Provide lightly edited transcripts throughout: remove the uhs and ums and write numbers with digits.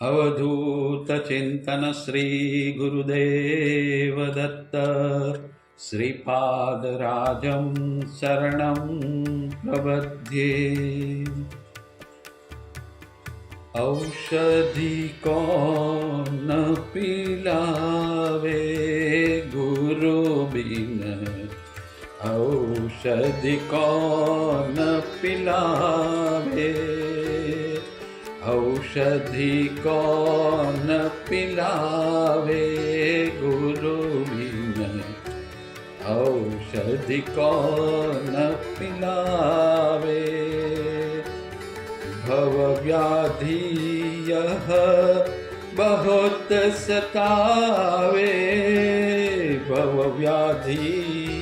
अवधूत चिंतन श्री गुरुदेव दत्त श्रीपादराजं शरणं प्रपद्ये। औषधि कौन पिलावे गुरु बिन, औषधि कौन पिलावे, औषधि कौन पिलावे गुरु बिन, औषधि कौन पिलावे। भव व्याधि यह बहुत सतावे, भव व्याधि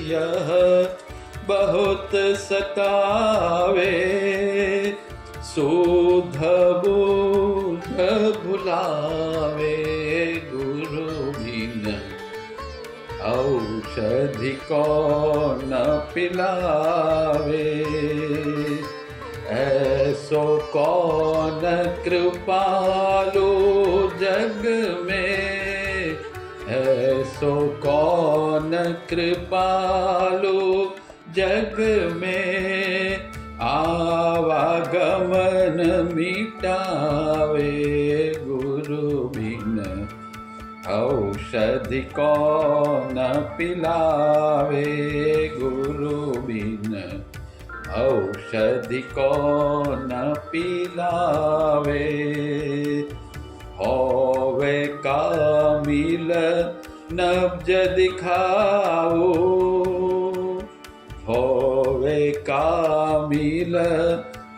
यह बहुत सतावे, सुध बुध भुलावे गुरु बिन, औषधि कौन पिलावे। ऐसो कौन कृपालु जग में, ऐसो कौन कृपालु जग में, आवागमन मिटावे गुरु बिन, औषधि कौन पिलावे गुरु बिन, औषधि कौन पिलावे। होवे कामिल नब्ज दिखाओ, होवे कामिल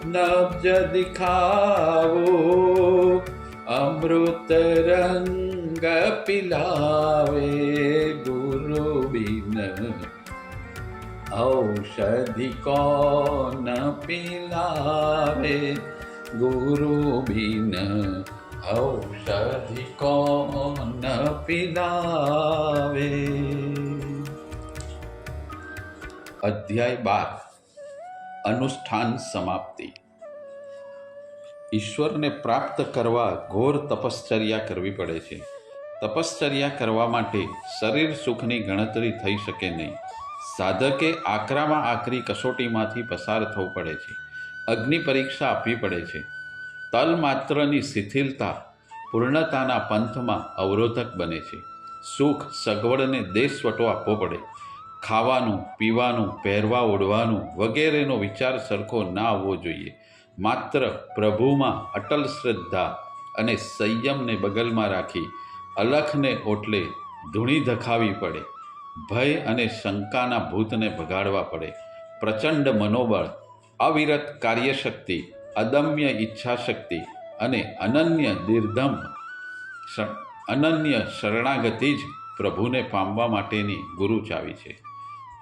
नब्ज दिखाओ, अमृत रंग पिलावे गुरु बिन, औषधि कौन पिलावे गुरु बिन, औषधि कौन पिलावे। अध्याय 12 अनुष्ठान समाप्ति। ઈશ્વરને પ્રાપ્ત કરવા ઘોર તપશ્ચર્યા કરવી પડે છે. તપશ્ચર્યા કરવા માટે શરીર સુખની ગણતરી થઈ શકે નહીં. સાધકે આકરામાં આકરી કસોટીમાંથી પસાર થવું પડે છે. અગ્નિ પરીક્ષા આપવી પડે છે. તલ માત્રની શિથિલતા પૂર્ણતાના પંથમાં અવરોધક બને છે. સુખ સગવડને દેશવટો આપવો પડે. ખાવાનું પીવાનું પહેરવા ઓઢવાનું વગેરેનો વિચાર સરખો ના આવવો જોઈએ. માત્ર પ્રભુમાં અટલ શ્રદ્ધા અને સંયમને બગલમાં રાખી અલખને ઓટલે ધૂણી ધખાવી પડે. ભય અને શંકાના ભૂતને ભગાડવા પડે. પ્રચંડ મનોબળ, અવિરત કાર્યશક્તિ, અદમ્ય ઈચ્છાશક્તિ અને અનન્ય અનન્ય શરણાગતિ જ પ્રભુને પામવા માટેની ગુરુ ચાવી છે.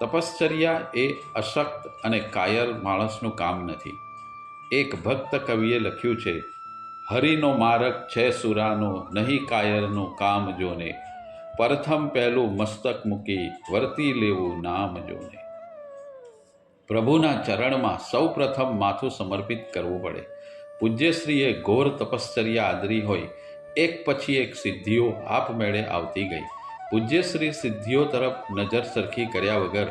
તપશ્ચર્યા એ અશક્ત અને કાયર માણસનું કામ નથી. એક ભક્ત કવિએ લખ્યું છે, હરિનો માર્ગ છે સુરાનો, નહીં કાયરનું કામ જોને, પ્રથમ પહેલું મસ્તક મૂકી વર્તી લેવું નામ જોને. પ્રભુના ચરણમાં સૌ પ્રથમ માથું સમર્પિત કરવું પડે. પૂજ્યશ્રીએ ઘોર તપશ્ચર્યા આદરી હોય. એક પછી એક સિદ્ધિઓ આપમેળે આવતી ગઈ. પૂજ્યશ્રી સિદ્ધિઓ તરફ નજર સરખી કર્યા વગર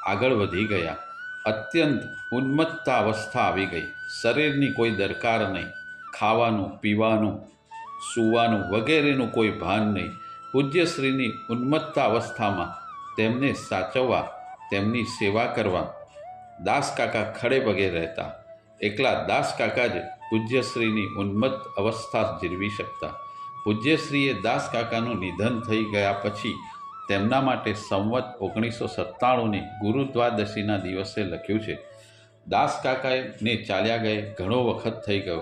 આગળ વધી ગયા. અત્યંત ઉન્મત્તા અવસ્થા આવી ગઈ. શરીરની કોઈ દરકાર નહીં. ખાવાનું પીવાનું સૂવાનું વગેરેનું કોઈ ભાન નહીં. પૂજ્યશ્રીની ઉન્મત્તા અવસ્થામાં તેમને સાચવવા, તેમની સેવા કરવા દાસકાકા ખડે પગે રહેતા. એકલા દાસકાકા જ પૂજ્યશ્રીની ઉન્મત્ત અવસ્થા જીરવી શકતા. પૂજ્યશ્રીએ દાસકાકાનું નિધન થઈ ગયા પછી તેમના માટે સંવત 1997ની ગુરુ દ્વાદશીના દિવસે લખ્યું છે, દાસકાકાને ચાલ્યા ગયે ઘણો વખત થઈ ગયો,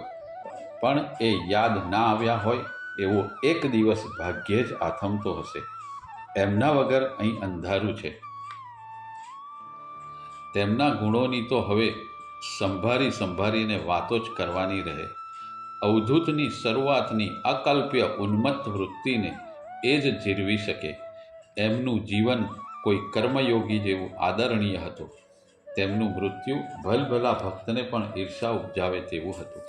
પણ એ યાદ ના આવ્યા હોય એવો એક દિવસ ભાગ્યે જ આથમતો હશે. એમના વગર અહીં અંધારું છે. તેમના ગુણોની તો હવે સંભાળીને વાતો જ કરવાની રહે. અવધૂતની શરૂઆતની અકલ્પ્ય ઉન્મત્ત વૃત્તિને એ જ જીરવી શકે. એમનું જીવન કોઈ કર્મયોગી જેવું આદરણીય હતું. તેમનું મૃત્યુ ભલભલા ભક્તને પણ ઈર્ષા ઉપજાવે તેવું હતું.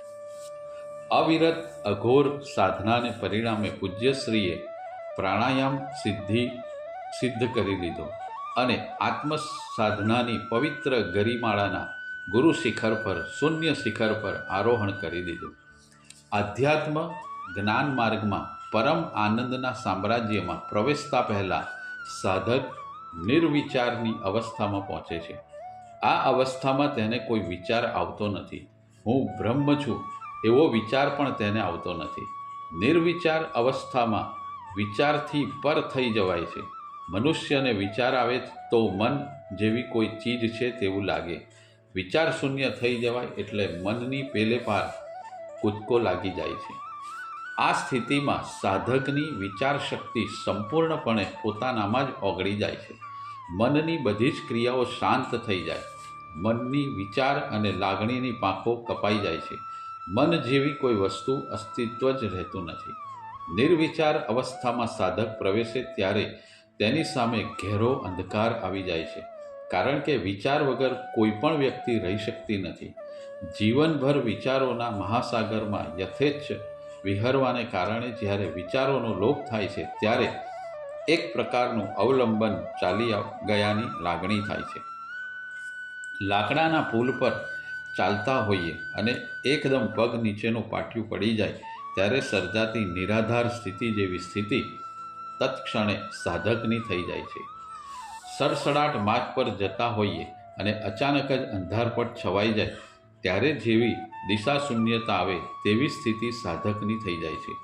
અવિરત અઘોર સાધનાને પરિણામે પૂજ્યશ્રીએ પ્રાણાયામ સિદ્ધ કરી લીધો અને આત્મ સાધનાની પવિત્ર ગરિમાળાના ગુરુ શિખર પર શૂન્ય શિખર પર આરોહણ કરી દીધું. આધ્યાત્મ જ્ઞાન માર્ગમાં પરમ આનંદના સામ્રાજ્યમાં પ્રવેશતા પહેલાં સાધક નિર્વિચારની અવસ્થામાં પહોંચે છે. આ અવસ્થામાં તેને કોઈ વિચાર આવતો નથી. હું બ્રહ્મ છું એવો વિચાર પણ તેને આવતો નથી. નિર્વિચાર અવસ્થામાં વિચારથી પર થઈ જવાય છે. મનુષ્યને વિચાર આવે તો મન જેવી કોઈ ચીજ છે તેવું લાગે. વિચાર શૂન્ય થઈ જવાય એટલે મનની પેલે પાર કૂદકો લાગી જાય છે. આ સ્થિતિમાં સાધકની વિચાર શક્તિ સંપૂર્ણપણે પોતાનામાં જ ઓગળી જાય છે. મનની બધી જ ક્રિયાઓ શાંત થઈ જાય. મનની વિચાર અને લાગણીની પાંખો કપાઈ જાય છે. મન જેવી કોઈ વસ્તુ અસ્તિત્વ જ રહેતું નથી. નિર્વિચાર અવસ્થામાં સાધક પ્રવેશે ત્યારે તેની સામે ઘેરો અંધકાર આવી જાય છે. કારણ કે વિચાર વગર કોઈ પણ વ્યક્તિ રહી શકતી નથી. જીવનભર વિચારોના મહાસાગરમાં યથેચ્છ વિહરવાને કારણે જ્યારે વિચારોનો લોપ થાય છે ત્યારે એક પ્રકારનું અવલંબન ચાલી ગયાની લાગણી થાય છે. લાકડાના પુલ પર ચાલતા હોઈએ અને એકદમ પગ નીચેનું પાટિયું પડી જાય ત્યારે સર્જાતી નિરાધાર સ્થિતિ જેવી સ્થિતિ તત્ક્ષણે સાધકની થઈ જાય છે. સડસડાટ માર્ગ પર જતા હોઈએ અને અચાનક જ અંધારપટ છવાઈ જાય ત્યારે જેવી દિશા શૂન્યતા આવે તેવી સ્થિતિ સાધકની થઈ જાય છે.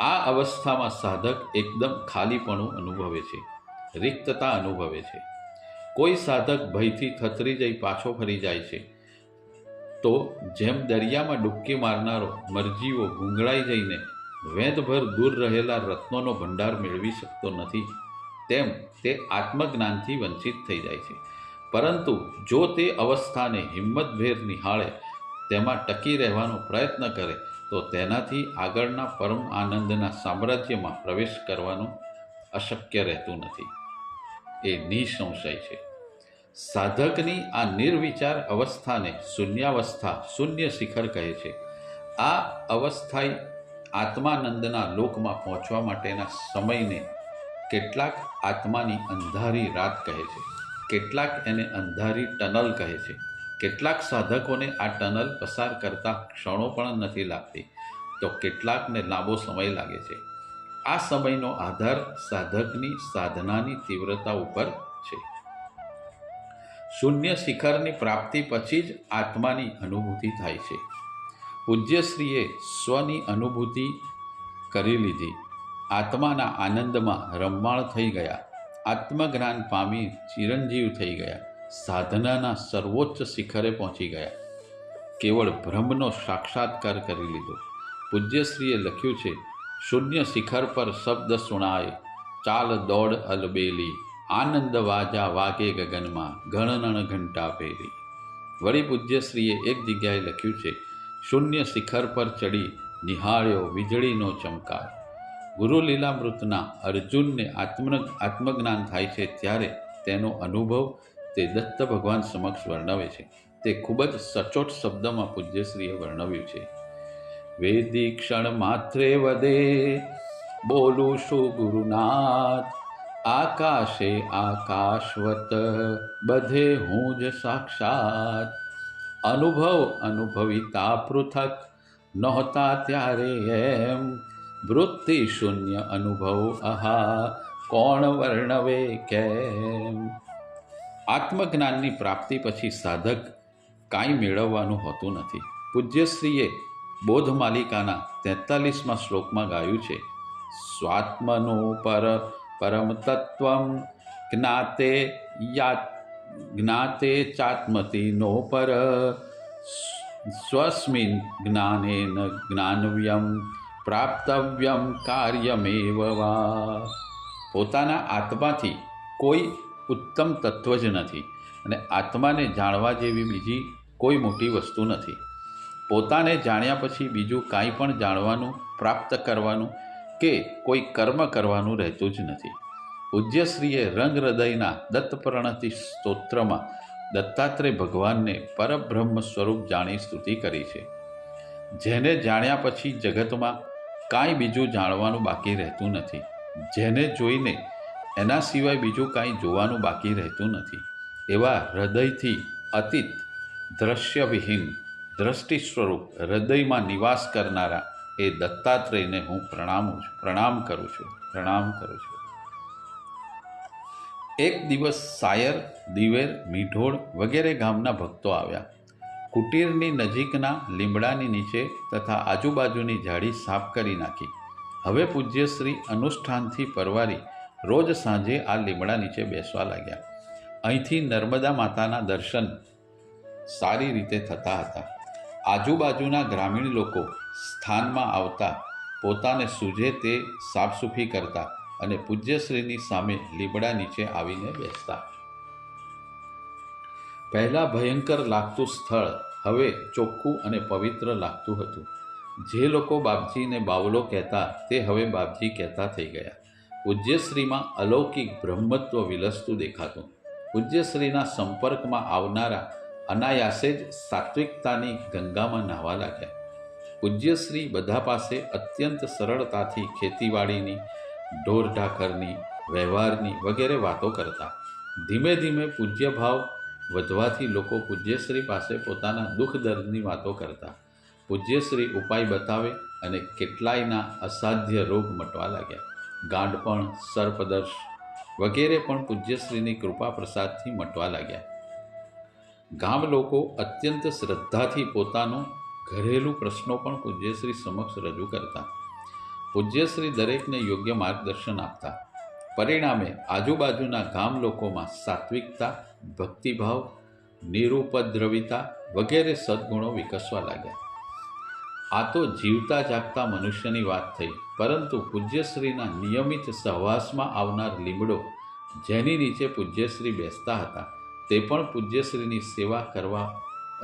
આ અવસ્થામાં સાધક એકદમ ખાલીપણું અનુભવે છે, રિક્તતા અનુભવે છે. કોઈ સાધક ભયથી થથરી જઈ પાછો ફરી જાય છે તો જેમ દરિયામાં ડૂબકી મારનારો મરજીવો ગૂંગળાઈ જઈને વેંતભર દૂર રહેલા રત્નોનો ભંડાર મેળવી શકતો નથી, તેમ તે આત્મજ્ઞાનથી વંચિત થઈ જાય છે. પરંતુ જો તે અવસ્થાને હિંમતભેર નિહાળે, તેમાં ટકી રહેવાનો પ્રયત્ન કરે તો તેનાથી આગળના પરમ આનંદના સામ્રાજ્યમાં પ્રવેશ કરવાનું અશક્ય રહેતું નથી. એ નિસંશય છે. સાધકની આ નિર્વિચાર અવસ્થાને શૂન્યાવસ્થા, શૂન્ય શિખર કહે છે. આ અવસ્થાએ આત્માનંદના લોકમાં પહોંચવા માટેના સમયને કેટલાક આત્માની અંધારી રાત કહે છે, કેટલાક એને અંધારી ટનલ કહે છે. કેટલાક સાધકોને આ ટનલ પસાર કરતા ક્ષણો પણ નથી લાગતી તો કેટલાકને લાંબો સમય લાગે છે. આ સમયનો આધાર સાધકની સાધનાની તીવ્રતા ઉપર છે. શૂન્ય શિખરની પ્રાપ્તિ પછી જ આત્માની અનુભૂતિ થાય છે. પૂજ્યશ્રીએ સ્વની અનુભૂતિ કરી લીધી. આત્માના આનંદમાં રમમાણ થઈ ગયા. આત્મજ્ઞાન પામી ચિરંજીવ થઈ ગયા. સાધનાના સર્વોચ્ચ શિખરે પહોંચી ગયા. કેવળ બ્રહ્મનો સાક્ષાત્કાર કરી લીધો. પૂજ્યશ્રીએ લખ્યું છે, શૂન્ય શિખર પર શબ્દ સુણાય, ચાલ દોડ અલબેલી, આનંદ વાજા વાગે ગગનમાં, ઘણનણ ઘંટા પેલી. વળી પૂજ્યશ્રીએ એક જગ્યાએ લખ્યું છે, શૂન્ય શિખર પર ચડી નિહાળ્યો વીજળીનો ચમકાર. ગુરુ લીલામૃતના અર્જુનને આત્મજ્ઞાન થાય છે ત્યારે તેનો અનુભવ તે દત્ત ભગવાન સમક્ષ વર્ણવે છે. તે ખૂબ જ સચોટ શબ્દમાં પૂજ્યશ્રીએ વર્ણવ્યું છે. વેદી ક્ષણ માત્રે વદે બોલું શું ગુરુનાથ, આકાશે આકાશવત બધે હું જ સાક્ષાત. અનુભવ અનુભવિતા પૃથક નહોતા ત્યારે એમ, વૃત્તિ શૂન્ય અનુભવ આહા કોણ વર્ણવે કેમ. આત્મજ્ઞાનની પ્રાપ્તિ પછી સાધક કાંઈ મેળવવાનું હોતું નથી. પૂજ્યશ્રીએ બોધમાલિકાના 43મા શ્લોકમાં ગાયું છે, સ્વાત્મનો પરમ તત્વમ જ્ઞાતે ચાત્મતિ નો પર, સ્વસ્મિન જ્ઞાનેન જ્ઞાનવ્યમ પ્રાપ્તવ્યમ કાર્યમેવ વા. પોતાના આત્માથી કોઈ ઉત્તમ તત્વ જ નથી અને આત્માને જાણવા જેવી બીજી કોઈ મોટી વસ્તુ નથી. પોતાને જાણ્યા પછી બીજું કાંઈ પણ જાણવાનું, પ્રાપ્ત કરવાનું કે કોઈ કર્મ કરવાનું રહેતું જ નથી. પૂજ્યશ્રીએ રંગ હૃદયના દત્તપ્રણતિ સ્તોત્રમાં દત્તાત્રેય ભગવાનને પરબ્રહ્મ સ્વરૂપ જાણી સ્તુતિ કરી છે. જેને જાણ્યા પછી જગતમાં કાંઈ બીજું જાણવાનું બાકી રહેતું નથી, જેને જોઈને એના સિવાય બીજું કાંઈ જોવાનું બાકી રહેતું નથી, એવા હૃદયથી અતીત દ્રશ્યવિહીન દ્રષ્ટિ સ્વરૂપ હૃદયમાં નિવાસ કરનારા એ દત્તાત્રેયને હું પ્રણામ કરું છું. એક દિવસ સાયર, દિવેર, મીઢોળ વગેરે ગામના ભક્તો આવ્યા. કુટીરની નજીકના લીમડાની નીચે તથા આજુબાજુની ઝાડી સાફ કરી નાખી. હવે પૂજ્યશ્રી અનુષ્ઠાનથી પરવારી રોજ સાંજે આ લીમડા નીચે બેસવા લાગ્યા. અહીંથી નર્મદા માતાના દર્શન સારી રીતે થતા હતા. આજુબાજુના ગ્રામીણ લોકો સ્થાનમાં આવતા પોતાને સૂઝે તે સાફસૂફી કરતા અને પૂજ્યશ્રીની સામે લીમડા નીચે આવીને બેસતા. પહેલાં ભયંકર લાગતું સ્થળ હવે ચોખ્ખું અને પવિત્ર લાગતું હતું. જે લોકો બાપજીને બાવલો કહેતા તે હવે બાપજી કહેતા થઈ ગયા. પૂજ્યશ્રીમાં અલૌકિક બ્રહ્મત્વ વિલસતું દેખાતું. પૂજ્યશ્રીના સંપર્કમાં આવનારા અનાયાસે જ સાત્વિકતાની ગંગામાં નાહવા લાગ્યા. પૂજ્યશ્રી બધા પાસે અત્યંત સરળતાથી ખેતીવાડીની, ઢોરઢાખરની, વ્યવહારની વગેરે વાતો કરતા. ધીમે ધીમે પૂજ્યભાવ વધવાથી લોકો પૂજ્યશ્રી પાસે પોતાના દુઃખ દર્દની વાતો કરતા. પૂજ્યશ્રી ઉપાય બતાવે અને કેટલાયના અસાધ્ય રોગ મટવા લાગ્યા. ગાંડપણ, સર્પદર્શ વગેરે પણ પૂજ્યશ્રીની કૃપા પ્રસાદથી મટવા લાગ્યા. ગામ લોકો અત્યંત શ્રદ્ધાથી પોતાનો ઘરેલું પ્રશ્નો પણ પૂજ્યશ્રી સમક્ષ રજૂ કરતા. પૂજ્યશ્રી દરેકને યોગ્ય માર્ગદર્શન આપતા. પરિણામે આજુબાજુના ગામ લોકોમાં સાત્વિકતા, ભક્તિભાવ, નિરુપદ્રવિતા વગેરે સદ્ગુણો વિકસવા લાગ્યા. આ તો જીવતા જાગતા મનુષ્યની વાત થઈ, પરંતુ પૂજ્યશ્રીના નિયમિત સહવાસમાં આવનાર લીમડો, જેની નીચે પૂજ્યશ્રી બેસતા હતા, તે પણ પૂજ્યશ્રીની સેવા કરવા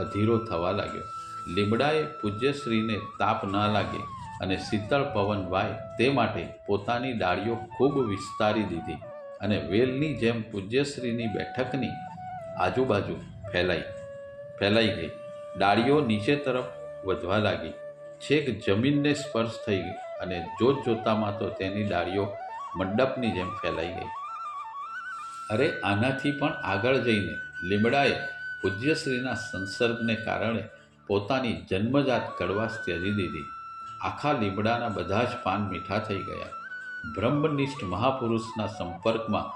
અધીરો થવા લાગ્યો. લીમડાએ પૂજ્યશ્રીને તાપ ન લાગે અને શીતળ પવન વાય તે માટે પોતાની ડાળીઓ ખૂબ વિસ્તારી દીધી અને વેલની જેમ પૂજ્યશ્રીની બેઠકની આજુબાજુ ફેલાઈ ગઈ. ડાળીઓ નીચે તરફ વધવા લાગી, છેક જમીનને સ્પર્શ થઈ ગઈ અને જોતજોતામાં તો તેની ડાળીઓ મંડપની જેમ ફેલાઈ ગઈ. અરે આનાથી પણ આગળ જઈને લીમડાએ પૂજ્યશ્રીના સંસર્ગને કારણે પોતાની જન્મજાત કડવાશ ત્યજી દીધી. આખા લીમડાના બધા જ પાન મીઠા થઈ ગયા. બ્રહ્મનિષ્ઠ મહાપુરુષના સંપર્કમાં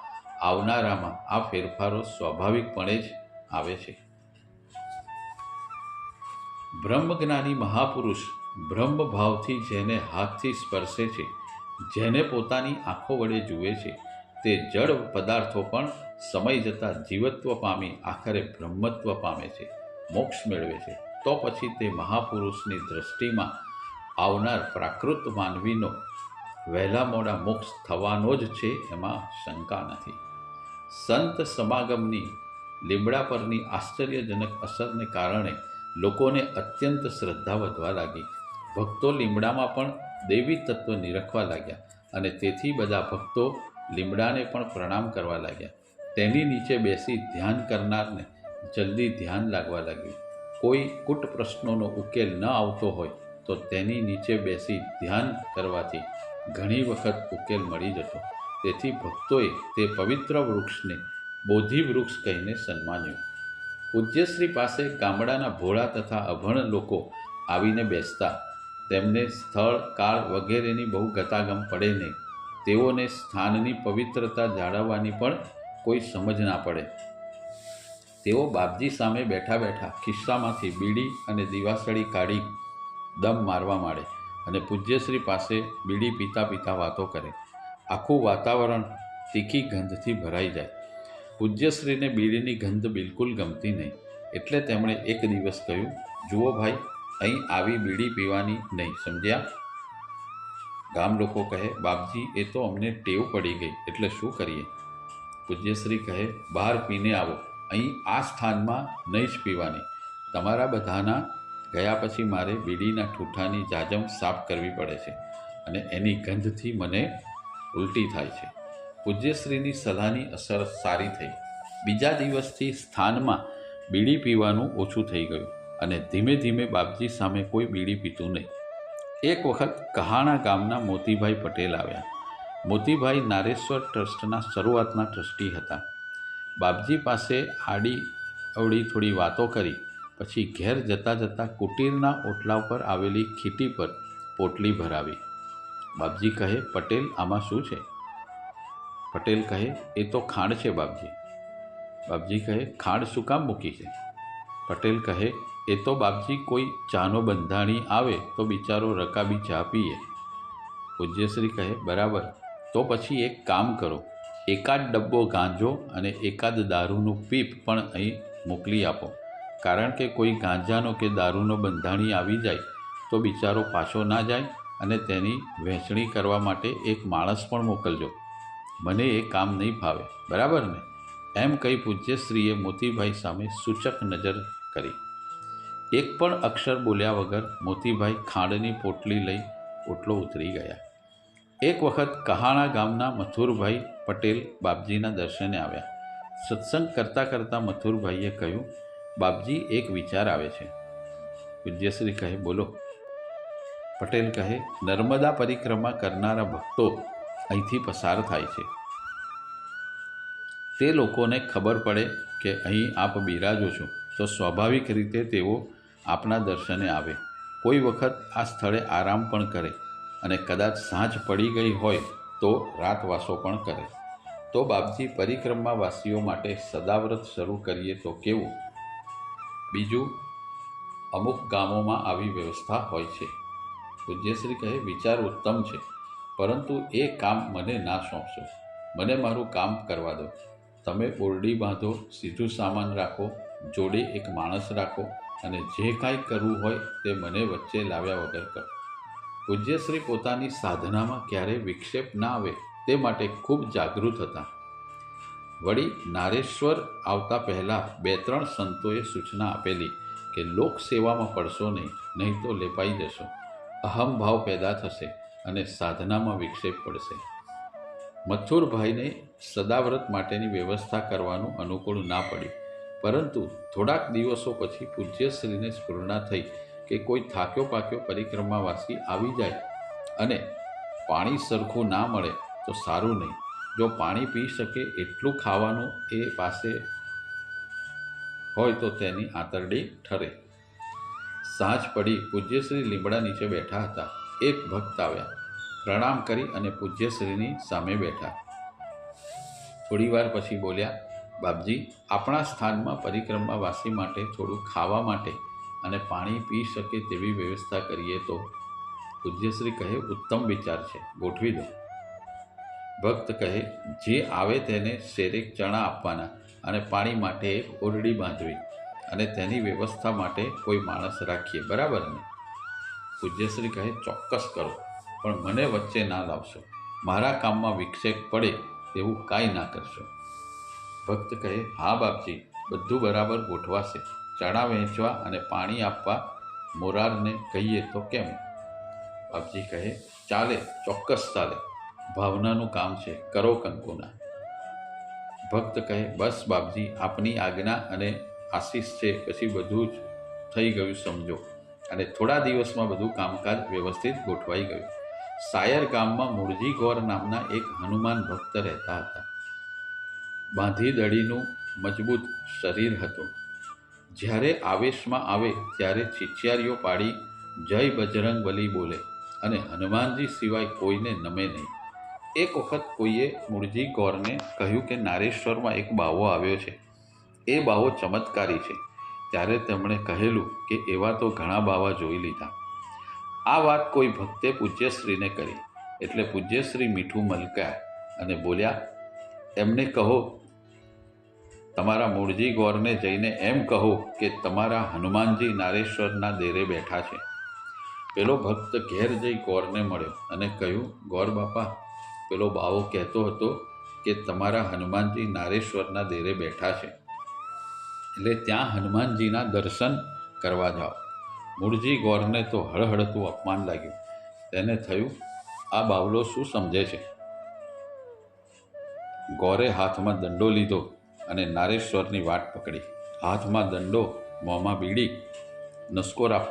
આવનારામાં આ ફેરફારો સ્વાભાવિકપણે જ આવે છે. બ્રહ્મજ્ઞાની મહાપુરુષ બ્રહ્મભાવથી જેને હાથથી સ્પર્શે છે, જેને પોતાની આંખો વડે જુએ છે, તે જડ પદાર્થો પણ સમય જતાં જીવત્વ પામી આખરે બ્રહ્મત્વ પામે છે, મોક્ષ મેળવે છે. તો પછી તે મહાપુરુષની દૃષ્ટિમાં આવનાર પ્રાકૃત માનવીનો વહેલા મોડા મોક્ષ થવાનો જ છે, એમાં શંકા નથી. સંત સમાગમની લીમડા પરની આશ્ચર્યજનક અસરને કારણે લોકોને અત્યંત શ્રદ્ધા વધવા લાગી. ભક્તો લીમડામાં પણ દૈવી તત્વ નિરખવા લાગ્યા અને તેથી બધા ભક્તો લીમડાને પણ પ્રણામ કરવા લાગ્યા. તેની નીચે બેસી ધ્યાન કરનારને જલ્દી ધ્યાન લાગવા લાગ્યું. કોઈ કૂટ પ્રશ્નોનો ઉકેલ ન આવતો હોય તો તેની નીચે બેસી ધ્યાન કરવાથી ઘણી વખત ઉકેલ મળી જતો. તેથી ભક્તોએ તે પવિત્ર વૃક્ષને બોધિ વૃક્ષ કહીને સન્માન્યું. પૂજ્યશ્રી પાસે ગામડાના ભોળા તથા અભણ લોકો આવીને બેસતા. તેમને સ્થળ, કાળ વગેરેની બહુ ગતાગમ પડે નહીં. તેઓને સ્થાનની પવિત્રતા જાળવવાની પણ કોઈ સમજ ના પડે. તેઓ બાપજી સામે બેઠા બેઠા ખિસ્સામાંથી બીડી અને દીવાસળી કાઢી દમ મારવા માંડે અને પૂજ્યશ્રી પાસે બીડી પીતા પીતા વાતો કરે. આખું વાતાવરણ તીખી ગંધથી ભરાઈ જાય. પૂજ્યશ્રીને બીડીની ગંધ બિલકુલ ગમતી નહીં, એટલે તેમણે એક દિવસ કહ્યું, જુઓ ભાઈ, અહીં આવી બીડી પીવાની નહીં, સમજ્યા? ગામ લોકો કહે, બાપજી, એ તો અમને ટેવ પડી ગઈ, એટલે શું કરીએ? પૂજ્યશ્રી કહે, બહાર પીને આવો, અહીં આ સ્થાનમાં નહીં જ પીવાની. તમારા બધાના ગયા પછી મારે બીડીના ઠૂઠાની જાજમ સાફ કરવી પડે છે અને એની ગંધથી મને ઉલટી થાય છે. પૂજ્યશ્રીની સલાહની અસર સારી થઈ. બીજા દિવસથી સ્થાનમાં બીડી પીવાનું ઓછું થઈ ગયું અને ધીમે ધીમે બાપજી સામે કોઈ બીડી પીતું નહીં. એક વખત કહાણા ગામના મોતીભાઈ પટેલ આવ્યા. મોતીભાઈ નારેશ્વર ટ્રસ્ટના શરૂઆતના ટ્રસ્ટી હતા. બાપજી પાસે આડી અવળી થોડી વાતો કરી પછી ઘેર જતાં જતાં કુટીરના ઓટલા ઉપર આવેલી ખીટી પર પોટલી ભરાવી. બાપજી કહે, પટેલ, આમાં શું છે? પટેલ કહે, એ તો ખાંડ છે બાપજી. બાપજી કહે, ખાંડ શું કામ મૂકી છે? પટેલ કહે, એ તો બાપજી કોઈ ચાનો બંધાણી આવે તો બિચારો રકાબી ચા પીએ. પૂજ્યશ્રી કહે, બરાબર, તો પછી એક કામ કરો, એકાદ ડબ્બો ગાંજો અને એકાદ દારૂનું પીપ પણ અહીં મોકલી આપો, કારણ કે કોઈ ગાંજાનો કે દારૂનો બંધાણી આવી જાય તો બિચારો પાછો ના જાય, અને તેની વહેંચણી કરવા માટે એક માણસ પણ મોકલજો. મને એ કામ નહીં ફાવે, બરાબર ને? એમ કહી પૂજ્યશ્રીએ મોતીભાઈ સામે સૂચક નજર કરી. એક પણ અક્ષર બોલ્યા વગર મોતીભાઈ ખાંડની પોટલી લઈ ઓટલો ઉતરી ગયા. એક વખત કહાણા ગામના મથુરભાઈ પટેલ બાપજીના દર્શને આવ્યા. સત્સંગ કરતાં કરતાં મથુરભાઈએ કહ્યું, બાપજી, એક વિચાર આવે છે. પૂજ્યશ્રી કહે, બોલો. પટેલ કહે, નર્મદા પરિક્રમા કરનારા ભક્તો અહીંથી પસાર થાય છે. તે લોકોને ખબર પડે કે અહીં આપ બિરાજો છો તો સ્વાભાવિક રીતે તેઓ આપના દર્શને આવે. કોઈ વખત આ સ્થળે આરામ પણ કરે અને કદાચ સાંજ પડી ગઈ હોય તો રાતવાસો પણ કરે. તો બાપજી, પરિક્રમાવાસીઓ માટે સદાવ્રત શરૂ કરીએ તો કેવું? બીજું, અમુક ગામોમાં આવી વ્યવસ્થા હોય છે. પૂજ્યશ્રી કહે, વિચાર ઉત્તમ છે, પરંતુ એ કામ મને ના સોંપશો. મને મારું કામ કરવા દો. તમે ઓરડી બાંધો, સીધું સામાન રાખો, જોડે એક માણસ રાખો, અને જે કાંઈ કરવું હોય તે મને વચ્ચે લાવ્યા વગર કરો. પૂજ્યશ્રી પોતાની સાધનામાં ક્યારેય વિક્ષેપ ના આવે તે માટે ખૂબ જાગૃત હતા. વળી નારેશ્વર આવતા પહેલાં 2-3 સંતોએ સૂચના આપેલી કે લોક સેવામાં પડશો નહીં તો લેપાઈ જશો, અહમભાવ પેદા થશે અને સાધનામાં વિક્ષેપ પડશે. મથુરભાઈને સદાવ્રત માટેની વ્યવસ્થા કરવાનું અનુકૂળ ના પડ્યું, પરંતુ થોડાક દિવસો પછી પૂજ્યશ્રીને સ્ફુરણા થઈ કે કોઈ થાક્યો પાક્યો પરિક્રમાવાસી આવી જાય અને પાણી સરખું ના મળે તો સારું નહીં. જો પાણી પી શકે એટલું ખાવાનું એ પાસે હોય તો તેની આંતરડી ઠરે. સાંજ પડી, પૂજ્યશ્રી લીમડા નીચે બેઠા હતા. એક ભક્ત આવ્યા, પ્રણામ કરી અને પૂજ્યશ્રીની સામે બેઠા. થોડીવાર પછી બોલ્યા, બાપજી, આપણા સ્થાનમાં પરિક્રમાવાસી માટે થોડું ખાવા માટે અને પાણી પી શકે તેવી વ્યવસ્થા કરીએ તો? પૂજ્યશ્રી કહે, ઉત્તમ વિચાર છે, ગોઠવી દો. ભક્ત કહે, જે આવે તેને શેરેક ચણા આપવાના અને પાણી માટે એક ઓરડી બાંધવી અને તેની વ્યવસ્થા માટે કોઈ માણસ રાખીએ, બરાબર ને? પૂજ્યશ્રી કહે, ચોક્કસ કરો, પણ મને વચ્ચે ના લાવશો. મારા કામમાં વિક્ષેપ પડે એવું કાંઈ ના કરશો. ભક્ત કહે, હા બાપજી, બધું બરાબર ગોઠવાશે. ચણા વહેંચવા અને પાણી આપવા મોરારને કહીએ તો કેમ? બાપજી કહે, ચાલે, ચોક્કસ ચાલે. ભાવનાનું કામ છે, કરો કંકુના. ભક્ત કહે, બસ બાપજી, આપની આજ્ઞા અને આશીષ છે, પછી બધું જ થઈ ગયું સમજો. અને થોડા દિવસમાં બધું કામકાજ વ્યવસ્થિત ગોઠવાઈ ગયું. સાયર ગામમાં મૂળજી ગોર નામના એક હનુમાન ભક્ત રહેતા હતા. બાંધી દડીનું મજબૂત શરીર હતું. જ્યારે આવેશમાં આવે ત્યારે ચીચિયારીઓ પાડી જય બજરંગ બલી બોલે અને હનુમાનજી સિવાય કોઈને નમે નહીં. એક વખત કોઈએ મૂળજી ગોરને કહ્યું કે નારેશ્વરમાં એક બાવો આવ્યો છે, એ બાવો ચમત્કારી છે. ત્યારે તેમણે કહેલું કે એવા તો ઘણા બાવા જોઈ લીધા. આ વાત કોઈ ભક્તે પૂજ્યશ્રીને કરી એટલે પૂજ્યશ્રી મીઠું મલક્યા અને બોલ્યા, એમને કહો, તમારા મૂળજી ગોરને જઈને એમ કહો કે તમારા હનુમાનજી નારેશ્વરના દેરે બેઠા છે. પેલો ભક્ત ઘેર જઈ ગોરને મળ્યો અને કહ્યું, ગોર બાપા, પેલો બાવો કહેતો હતો કે તમારા હનુમાનજી નારેશ્વરના દેરે બેઠા છે, એટલે ત્યાં હનુમાનજીના દર્શન કરવા જાઓ. મૂળજી ગોરને તો હળહળતું અપમાન લાગ્યું. તેને થયું, આ બાવલો શું સમજે છે? ગોરે હાથમાં દંડો લીધો અને નારેશ્વરની વાટ પકડી. હાથમાં દંડો, મોંમાં બીડી. નસકોરા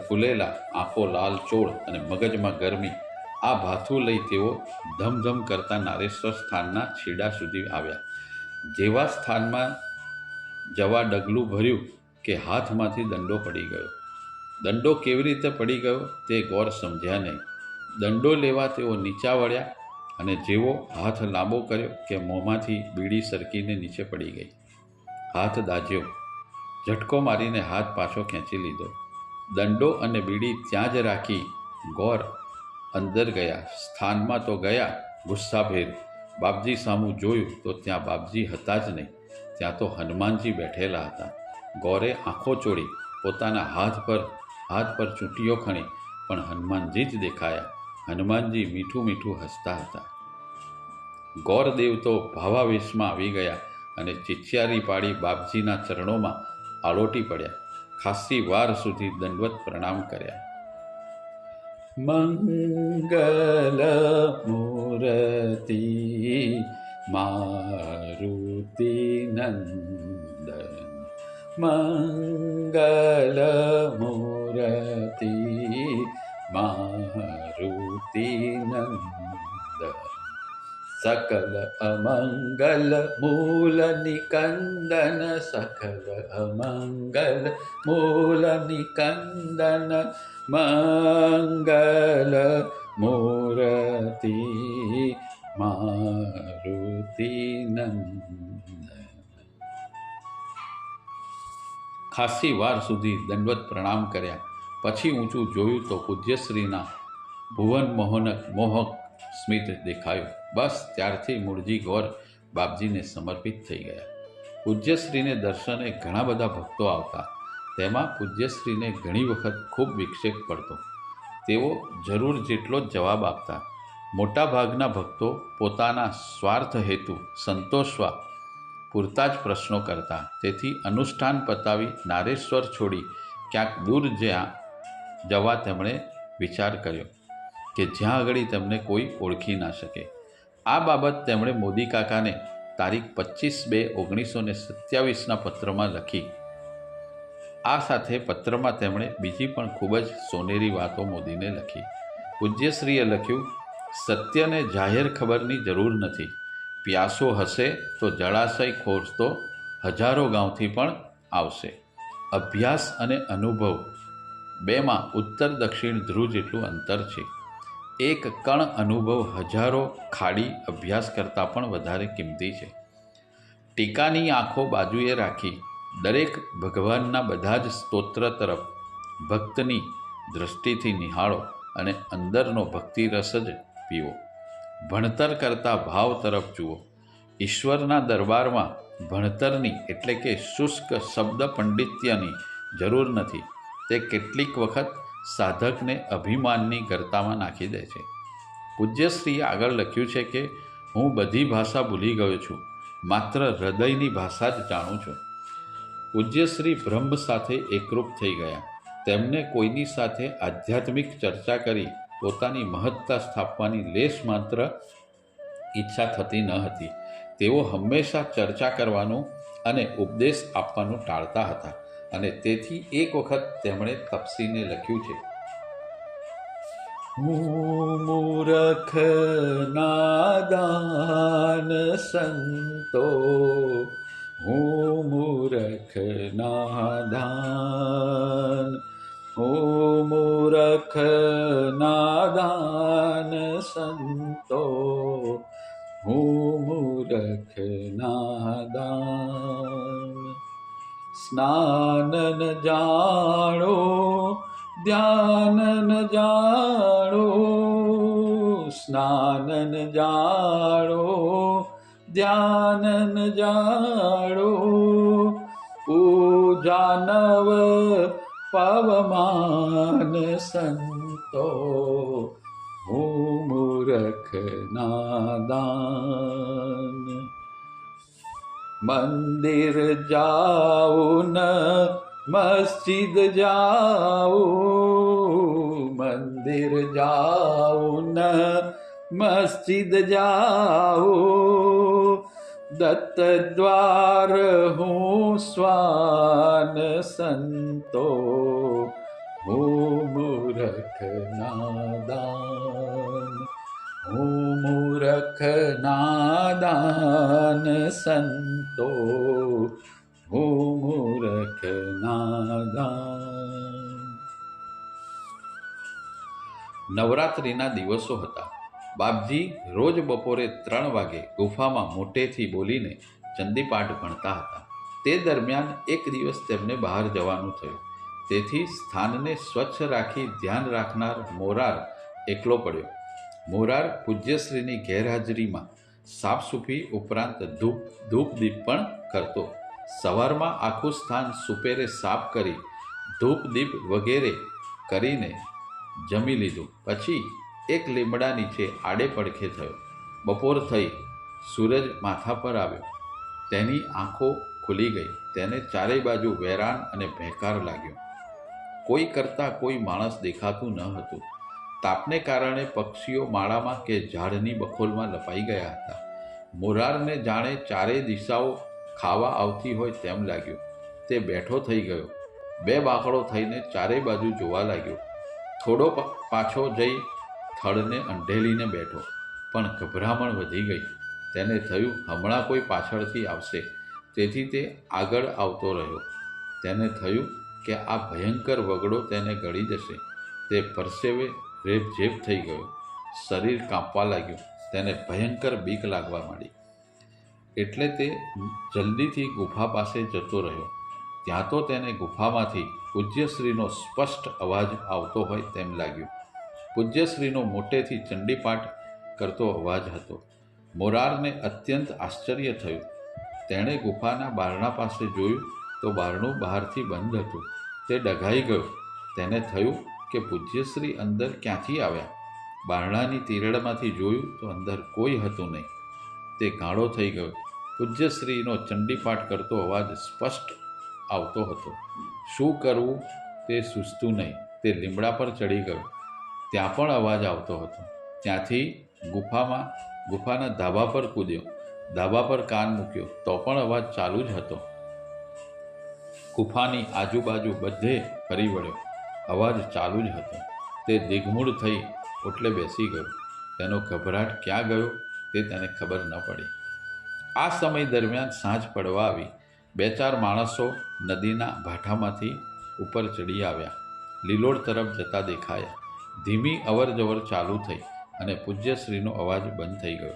ફૂલેલા, આંખો લાલ ચોળ અને મગજમાં ગરમી, આ ભાથું લઈ તેઓ ધમધમ કરતા નારેશ્વર સ્થાનના છેડા સુધી આવ્યા. જેવા સ્થાનમાં જવા ડગલું ભર્યું કે હાથમાંથી દંડો પડી ગયો. દંડો કેવી રીતે પડી ગયો તે ગોર સમજ્યા નહીં. દંડો લેવા તેઓ નીચા વળ્યા અને જેવો હાથ લાંબો કર્યો કે મોંમાંથી બીડી સરકીને નીચે પડી ગઈ. હાથ દાઝ્યો, ઝટકો મારીને હાથ પાછો ખેંચી લીધો. દંડો અને બીડી ત્યાં જ રાખી ગોર અંદર ગયા. સ્થાનમાં તો ગયા ગુસ્સાભેર. બાપજી સામું જોયું તો ત્યાં બાપજી હતા જ નહીં, ત્યાં તો હનુમાનજી બેઠેલા હતા. ગોરે આંખો ચોળી પોતાના હાથ પર ચૂંટીઓ ખણી, પણ હનુમાનજી જ દેખાયા. હનુમાનજી મીઠું મીઠું હસતા હતા. ગોરદેવ તો ભાવાવેશમાં આવી ગયા અને ચિચિયારી પાડી બાપજીના ચરણોમાં આલોટી પડ્યા. ખાસ્સી વાર સુધી દંડવત પ્રણામ કર્યા. મંગલ મૂર્તિ મારુતિ નંદન, મંગલ મૂર્તિ મારુતિ નંદન, सकल अमंगल मूल निकंदन, सकल अमंगल मूल निकंदन, मंगल मूर्ति मारुति नंदन. ખાસી વાર સુધી દંડવત પ્રણામ કર્યા. પછી ઊંચું જોયું તો પૂજ્યશ્રીના ભુવન મોહક સ્મિત દેખાયું. બસ ત્યારથી મૂળજી ગોર બાપજીને સમર્પિત થઈ ગયા. પૂજ્યશ્રીને દર્શને ઘણા બધા ભક્તો આવતા. તેમાં પૂજ્યશ્રીને ઘણી વખત ખૂબ વિક્ષેપ પડતો. તેઓ જરૂર જેટલો જ જવાબ આપતા. મોટાભાગના ભક્તો પોતાના સ્વાર્થ હેતુ સંતોષવા પૂરતા જ પ્રશ્નો કરતા. તેથી અનુષ્ઠાન પતાવી નારેશ્વર છોડી ક્યાંક દૂર જવા તેમણે વિચાર કર્યો કે જ્યાં આગળ તેમને કોઈ ઓળખી ના શકે. આ બાબત તેમણે મોદી કાકાને તારીખ 25/2/1927ના પત્રમાં લખી. આ સાથે પત્રમાં તેમણે બીજી પણ ખૂબ જ સોનેરી વાતો મોદીને લખી. પૂજ્યશ્રીએ લખ્યું, સત્યને જાહેર ખબરની જરૂર નથી. પ્યાસો હશે તો જળાશય ખોરતો હજારો ગાંવથી પણ આવશે. અભ્યાસ અને અનુભવ બેમાં ઉત્તર દક્ષિણ ધ્રુવ જેટલું અંતર છે. એક કણ અનુભવ હજારો ખાડી અભ્યાસ કરતાં પણ વધારે કિંમતી છે. ટીકાની આંખો બાજુએ રાખી દરેક ભગવાનના બધા જ સ્તોત્ર તરફ ભક્તની દૃષ્ટિથી નિહાળો અને અંદરનો ભક્તિરસ જ પીવો. ભણતર કરતાં ભાવ તરફ જુઓ. ઈશ્વરના દરબારમાં ભણતરની એટલે કે શુષ્ક શબ્દ પંડિત્યની જરૂર નથી. તે કેટલીક વખત સાધકને અભિમાનની ગર્તામાં નાખી દે છે. પૂજ્યશ્રીએ આગળ લખ્યું છે કે હું બધી ભાષા ભૂલી ગયો છું, માત્ર હૃદયની ભાષા જ જાણું છું. પૂજ્યશ્રી બ્રહ્મ સાથે એકરૂપ થઈ ગયા. તેમને કોઈની સાથે આધ્યાત્મિક ચર્ચા કરી પોતાની મહત્તા સ્થાપવાની લેશ માત્ર ઈચ્છા થતી ન હતી. તેઓ હંમેશા ચર્ચા કરવાનું અને ઉપદેશ આપવાનું ટાળતા હતા અને તેથી એક વખત તેમણે તપસીને લખ્યું છે, હું મૂરખ નાદાન સંતો, હું મૂરખ નાદાન, હું મૂરખ નાદાન સંતો, હું મૂરખ નાદાન. સ્નાન ન જાણો, ધ્યાન ન જાણો, સ્નાન ન જાણો, ધ્યાન ન જાણો, પૂજા નવ પવમાન સંતો, હું મૂરખ નાદાન. મંદિર જાઉં ન મસ્જિદ જાઉં, મંદિર જાઉં ન મસ્જિદ જાઉં, દત્ત દ્વાર હું શ્વાન સંતો, હું મૂરખ નાદાન, હું મૂરખ નાદાન સંતો, હું મૂરખ નાદાન. નવરાત્રિના દિવસો હતા. બાપજી રોજ બપોરે 3 વાગે ગુફામાં મોટેથી બોલીને ચંડીપાઠ ભણતા હતા. તે દરમિયાન એક દિવસ તેમને બહાર જવાનું થયું. તેથી સ્થાનને સ્વચ્છ રાખી ધ્યાન રાખનાર મોરાર એકલો પડ્યો. મોરાર પૂજ્યશ્રીની ગેરહાજરીમાં સાફસૂફી ઉપરાંત ધૂપદીપ પણ કરતો. સવારમાં આખું સ્થાન સુપેરે સાફ કરી ધૂપદીપ વગેરે કરીને જમી લીધું. પછી એક લીમડા નીચે આડે પડખે થયો. બપોર થઈ, સૂરજ માથા પર આવ્યો. તેની આંખો ખુલી ગઈ. તેને ચારે બાજુ વેરાન અને ભેકાર લાગ્યો. કોઈ કરતાં કોઈ માણસ દેખાતું ન હતું. તાપને કારણે પક્ષીઓ માળામાં કે ઝાડની બખોલમાં લપાઈ ગયા હતા. મોરારને જાણે ચારે દિશાઓ ખાવા આવતી હોય તેમ લાગ્યું. તે બેઠો થઈ ગયો. 2 બાંકડો થઈને ચારે બાજુ જોવા લાગ્યો. થોડો પાછો જઈ થડને અંઢેલીને બેઠો, પણ ગભરામણ વધી ગઈ. તેને થયું હમણાં કોઈ પાછળથી આવશે, તેથી તે આગળ આવતો રહ્યો. તેને થયું કે આ ભયંકર વગડો તેને ગળી જશે. તે પરસેવે રેબઝેબ થઈ ગયો. શરીર કાંપવા લાગ્યું. તેને ભયંકર બીક લાગવા માંડી. એટલે તે જલ્દીથી ગુફા પાસે જતો રહ્યો. ત્યાં તો તેને ગુફામાંથી પૂજ્યશ્રીનો સ્પષ્ટ અવાજ આવતો હોય તેમ લાગ્યું. પૂજ્યશ્રીનો મોટેથી ચંડીપાઠ કરતો અવાજ હતો. મોરારને અત્યંત આશ્ચર્ય થયું. તેણે ગુફાના બારણા પાસે જોયું તો બારણું બહારથી બંધ હતું. તે ડઘાઈ ગયો. તેને થયું કે પૂજ્યશ્રી અંદર ક્યાંથી આવ્યા. બારણાની તિરડમાંથી જોયું તો અંદર કોઈ હતું નહીં. તે ગાળો થઈ ગયો. પૂજ્યશ્રીનો ચંડીપાઠ કરતો અવાજ સ્પષ્ટ આવતો હતો. શું કરવું તે સૂઝતું નહીં. તે લીમડા પર ચડી ગયો. ત્યાં પણ અવાજ આવતો હતો. ત્યાંથી ગુફાના ધાબા પર કૂદ્યો. ધાબા પર કાન મૂક્યો તો પણ અવાજ ચાલુ જ હતો. ગુફાની આજુબાજુ બધે ફરી વળ્યો. અવાજ ચાલુ જ હતો. તે દિગ્મૂઢ થઈ ઓટલે બેસી ગયો. તેનો ગભરાટ ક્યાં ગયો તે તેને ખબર ન પડી. આ સમય દરમિયાન સાંજ પડવા આવી. 2-4 માણસો નદીના ભાઠામાંથી ઉપર ચડી આવ્યા. લીલોડ તરફ જતા દેખાયા. ધીમી અવરજવર ચાલુ થઈ અને પૂજ્યશ્રીનો અવાજ બંધ થઈ ગયો.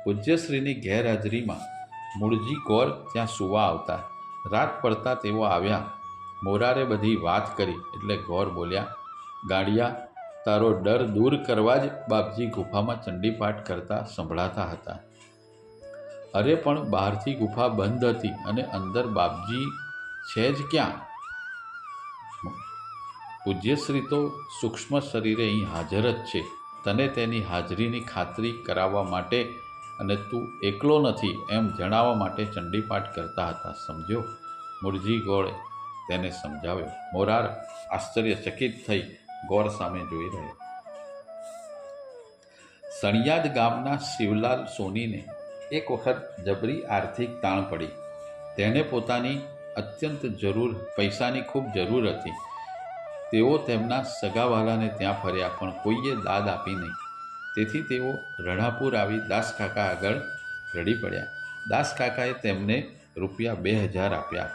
પૂજ્યશ્રીની ગેરહાજરીમાં મૂળજી ગોર ત્યાં સૂવા આવતા. રાત પડતા તેઓ આવ્યા. મોરારે બધી વાત કરી એટલે ગોર બોલ્યા, ગાંડિયા, તારો ડર દૂર કરવા જ બાપજી ગુફામાં ચંડીપાઠ કરતા સંભળાતા હતા. અરે પણ બહારથી ગુફા બંધ હતી અને અંદર બાપજી છે જ ક્યાં? પૂજ્યશ્રી તો સૂક્ષ્મ શરીરે અહીં હાજર જ છે. તને તેની હાજરીની ખાતરી કરાવવા માટે અને તું એકલો નથી એમ જણાવવા માટે ચંડીપાઠ કરતા હતા, સમજ્યો? મૂળજી ગોળે તેને સમજાવ્યો. મોરાર આશ્ચર્યચકિત થઈ ગોર સામે જોઈ રહ્યો. સણિયાદ ગામના શિવલાલ સોનીને એક વખત જબરી આર્થિક તાણ પડી. તેને પોતાની અત્યંત પૈસાની ખૂબ જરૂર હતી. તેઓ તેમના સગાવાલાને ત્યાં ફર્યા પણ કોઈએ દાદ આપી નહીં. તેથી તેઓ રણાપુર આવી દાસકાકા આગળ રડી પડ્યા. દાસકાકાએ તેમને ₹2000 આપ્યા.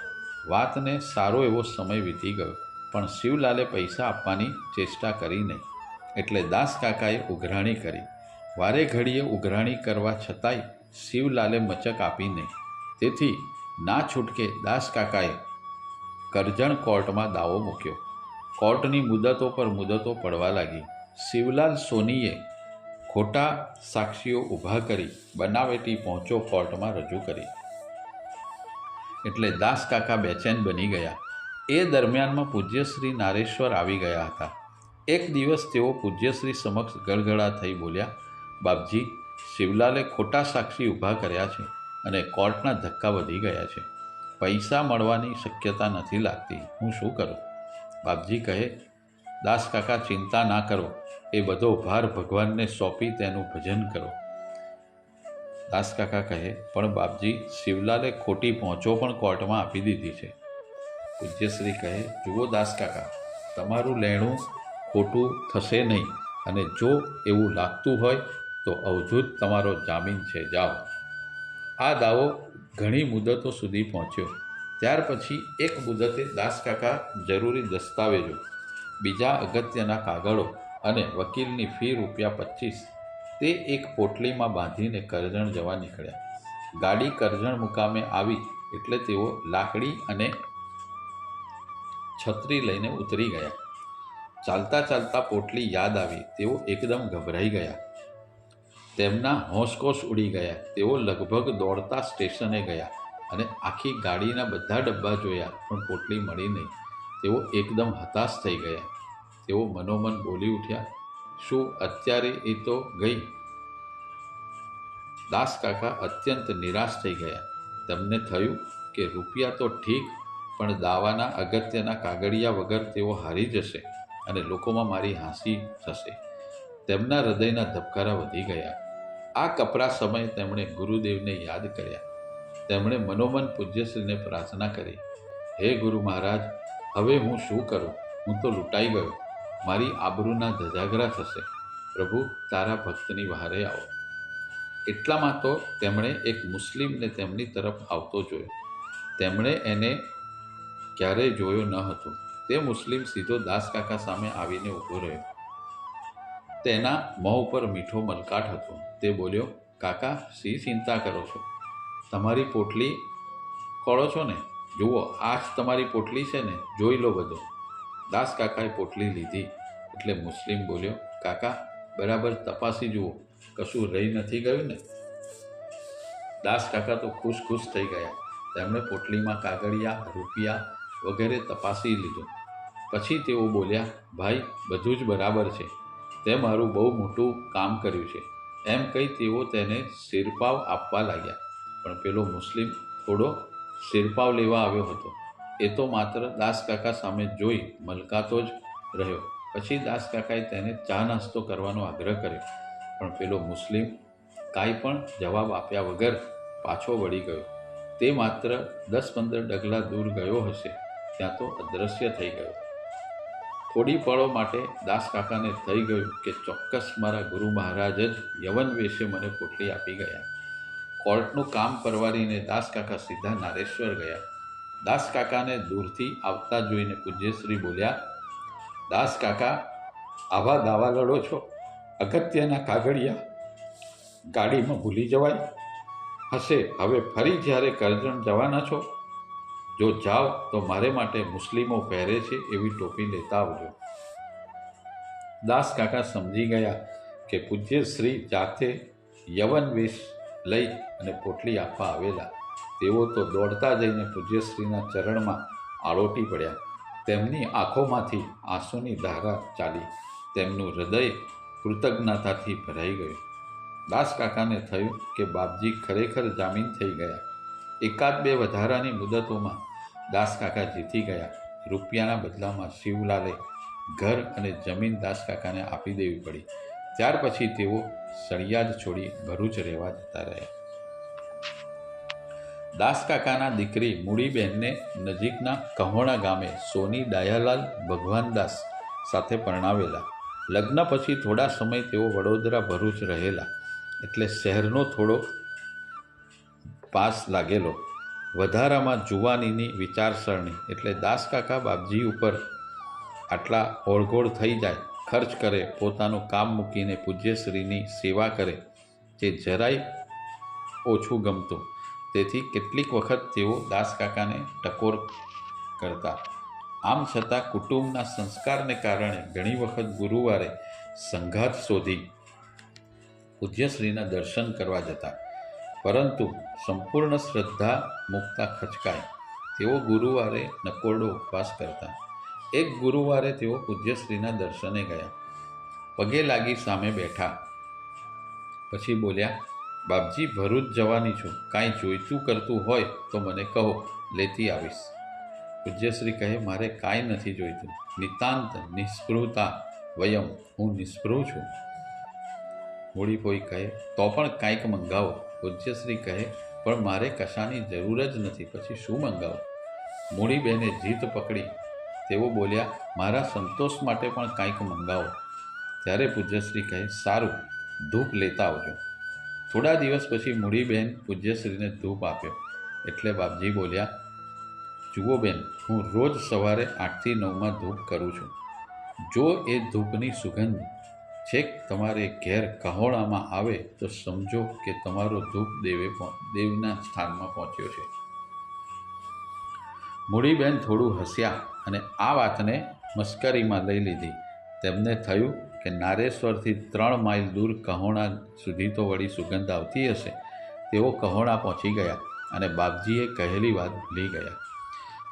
વાતને સારો એવો સમય વીતી ગયો પણ શિવલાલે પૈસા આપવાની ચેષ્ટા કરી નહીં. એટલે દાસકાકાએ ઉઘરાણી કરી. વારે ઘડીએ ઉઘરાણી કરવા છતાંય શિવલાલે મચક આપી નહીં. તેથી ના છૂટકે દાસકાકાએ કરજણ કોર્ટમાં દાવો મૂક્યો. કોર્ટની મુદતો પર મુદતો પડવા લાગી. શિવલાલ સોનીએ ખોટા સાક્ષીઓ ઊભા કરી બનાવેટી પહોંચો કોર્ટમાં રજૂ કરી. એટલે દાસકાકા બેચેન બની ગયા. એ દરમિયાનમાં પૂજ્યશ્રી નારેશ્વર આવી ગયા હતા. એક દિવસ તેઓ પૂજ્યશ્રી સમક્ષ ગળગળા થઈ બોલ્યા, બાપજી, શિવલાલે ખોટા સાક્ષી ઊભા કર્યા છે અને કોર્ટના ધક્કા વધી ગયા છે. પૈસા મળવાની શક્યતા નથી લાગતી. હું શું કરું? બાપજી કહે, દાસકાકા, ચિંતા ના કરો. એ બધો ભાર ભગવાનને સોંપી તેનું ભજન કરો. દાસકાકા કહે, પણ બાપજી, શિવલાલે ખોટી પહોંચો પણ કોર્ટમાં આપી દીધી છે. પૂજ્યશ્રી કહે, જુઓ દાસકાકા, તમારું લેણું ખોટું થશે નહીં, અને જો એવું લાગતું હોય તો અવધૂત તમારો જામીન છે, જાઓ. આ દાવો ઘણી મુદતો સુધી પહોંચ્યો. ત્યાર પછી એક મુદતે દાસકાકા જરૂરી દસ્તાવેજો, બીજા અગત્યના કાગળો અને વકીલની ફી ₹25 તે એક પોટલીમાં બાંધીને કરજણ જવા નીકળ્યા. ગાડી કરજણ મુકામે આવી એટલે તેઓ લાકડી અને છત્રી લઈને ઉતરી ગયા. ચાલતા ચાલતા પોટલી યાદ આવી. તેઓ એકદમ ગભરાઈ ગયા. તેમના હોશકોશ ઉડી ગયા. તેઓ લગભગ દોડતા સ્ટેશને ગયા અને આખી ગાડીના બધા ડબ્બા જોયા, પણ પોટલી મળી નહીં. તેઓ એકદમ હતાશ થઈ ગયા. તેઓ મનોમન બોલી ઉઠ્યા, શું અત્યારે એ તો ગઈ? દાસકાકા અત્યંત નિરાશ થઈ ગયા. તેમને થયું કે રૂપિયા તો ઠીક, પણ દાવાના અગત્યના કાગળિયા વગર તેઓ હારી જશે અને લોકોમાં મારી હાંસી થશે. તેમના હૃદયના ધબકારા વધી ગયા. આ કપરા સમયે તેમણે ગુરુદેવને યાદ કર્યા. તેમણે મનોમન પૂજ્યશ્રીને પ્રાર્થના કરી, હે ગુરુ મહારાજ, હવે હું શું કરું? હું તો લૂંટાઈ ગયો. મારી આબરૂના ધજાગરા થશે. પ્રભુ, તારા ભક્તની વહારે આવો. એટલામાં તો તેમણે એક મુસ્લિમને તેમની તરફ આવતો જોયો. તેમણે એને ક્યારેય જોયો ન હતો. તે મુસ્લિમ સીધો દાસકાકા સામે આવીને ઊભો રહ્યો. તેના મોં ઉપર મીઠો મલકાટ હતો. તે બોલ્યો, કાકા, શી ચિંતા કરો છો? તમારી પોટલી ખોળો છો ને? જુઓ, આ જ તમારી પોટલી છે ને? જોઈ લો બધું. દાસકાકાએ પોટલી લીધી એટલે મુસ્લિમ બોલ્યો, કાકા, બરાબર તપાસી જુઓ, કશું રહી નથી ગયું ને? દાસકાકા તો ખુશ થઈ ગયા. તેમણે પોટલીમાં કાગળિયા, રૂપિયા વગેરે તપાસી લીધું. પછી તેઓ બોલ્યા, ભાઈ, બધું જ બરાબર છે. તે મારું બહુ મોટું કામ કર્યું છે. એમ કહી તેઓ તેને શિરપાવ આપવા લાગ્યા. પણ પેલો મુસ્લિમ થોડો શિરપાવ લેવા આવ્યો હતો. એ તો માત્ર દાસકાકા સામે જોઈ મલકાતો જ રહ્યો. પછી દાસકાકાએ તેને ચા નાસ્તો કરવાનો આગ્રહ કર્યો, પણ પેલો મુસ્લિમ કાંઈ પણ જવાબ આપ્યા વગર પાછો વળી ગયો. તે માત્ર 10-15 ડગલા દૂર ગયો હશે, ત્યાં તો અદૃશ્ય થઈ ગયો. થોડી પળો માટે દાસકાકાને થઈ ગયું કે ચોક્કસ મારા ગુરુ મહારાજ જ યવન વેશે મને પોટલી આપી ગયા. કોર્ટનું કામ પરવારીને દાસકાકા સીધા નારેશ્વર ગયા. દાસકાકાને દૂરથી આવતા જોઈને પૂજ્યશ્રી બોલ્યા, દાસકાકા, આવા દાવા લડો છો? અગત્યના કાગળિયા ગાડીમાં ભૂલી જવાય હશે. હવે ફરી જ્યારે કરજણ જવાના છો, જો જાઓ તો મારે માટે મુસ્લિમો પહેરે છે એવી ટોપી લેતા આવજો. દાસકાકા સમજી ગયા કે પૂજ્યશ્રી જાતે યવન વેશ લઈ અને પોટલી આપવા આવેલા. તેઓ તો દોડતા જઈને પૂજ્યશ્રીના ચરણમાં આળોટી પડ્યા. તેમની આંખોમાંથી આંસુની ધારા ચાલી. તેમનું હૃદય કૃતજ્ઞતાથી ભરાઈ ગયું. દાસકાકાને થયું કે બાપજી ખરેખર જામીન થઈ ગયા. 1-2 વધારાની મુદતોમાં દાસકાકા જીતી ગયા. રૂપિયાના બદલામાં શિવલાલે ઘર અને જમીન દાસકાકાને આપી દેવી પડી. ત્યાર પછી તેઓ સળિયાદ છોડી ભરૂચ રહેવા જતા રહ્યા. દાસકાકાના દીકરી મૂડીબહેનને નજીકના કહોણા ગામે સોની ડાયાલાલ ભગવાનદાસ સાથે પરણાવેલા. લગ્ન પછી થોડા સમય તેઓ વડોદરા ભરૂચ રહેલા, એટલે શહેરનો થોડો પાસ લાગેલો. વધારામાં જુવાનીની વિચારસરણી, એટલે દાસકાકા બાપજી ઉપર આટલા ઓળઘોળ થઈ જાય, ખર્ચ કરે, પોતાનું કામ મૂકીને પૂજ્યશ્રીની સેવા કરે, જે જરાય ઓછું ગમતું. તેથી કેટલીક વખત તેઓ દાસકાકાને ટકોર કરતા. આમ છતાં કુટુંબના સંસ્કારને કારણે ઘણી વખત ગુરુવારે સંઘાત શોધી પૂજ્યશ્રીના દર્શન કરવા જતા. પરંતુ સંપૂર્ણ શ્રદ્ધા મૂકતા ખચકાય. તેઓ ગુરુવારે નકોરડો ઉપવાસ કરતા. એક ગુરુવારે તેઓ પૂજ્યશ્રીના દર્શને ગયા. પગે લાગી સામે બેઠા. પછી બોલ્યા, બાપજી, ભરૂચ જવાની છું. કાંઈ જોઈતું કરતું હોય તો મને કહો, લેતી આવીશ. પૂજ્યશ્રી કહે, મારે કાંઈ નથી જોઈતું. નિતાંત નિસ્પૃહતા વયમ, હું નિસ્પૃહ છું. મૂડીપોઈ કહે, તો પણ કાંઈક મંગાવો. પૂજ્યશ્રી કહે, પણ મારે કશાની જરૂર જ નથી, પછી શું મંગાવો? મૂડીબેને જીત પકડી. તેઓ બોલ્યા, મારા સંતોષ માટે પણ કાંઈક મંગાવો. ત્યારે પૂજ્યશ્રી કહે, સારું, ધૂપ લેતા આવજો. થોડા દિવસ પછી મૂડીબેન પૂજ્યશ્રીને ધૂપ આપ્યો. એટલે બાપજી બોલ્યા, જુઓ બેન, હું રોજ સવારે 8 થી 9 ધૂપ કરું છું. જો એ ધૂપની સુગંધ છેક તમારે ઘેર કહોણામાં આવે તો સમજો કે તમારો ધૂપ દેવના સ્થાનમાં પહોંચ્યો છે. મૂડીબેન થોડું હસ્યા અને આ વાતને મસ્કરીમાં લઈ લીધી. તેમને થયું કે નારેશ્વરથી 3 માઇલ દૂર કહોણા સુધી તો વળી સુગંધ આવતી હશે. તેઓ કહોણા પહોંચી ગયા અને બાપજીએ કહેલી વાત ભૂલી ગયા.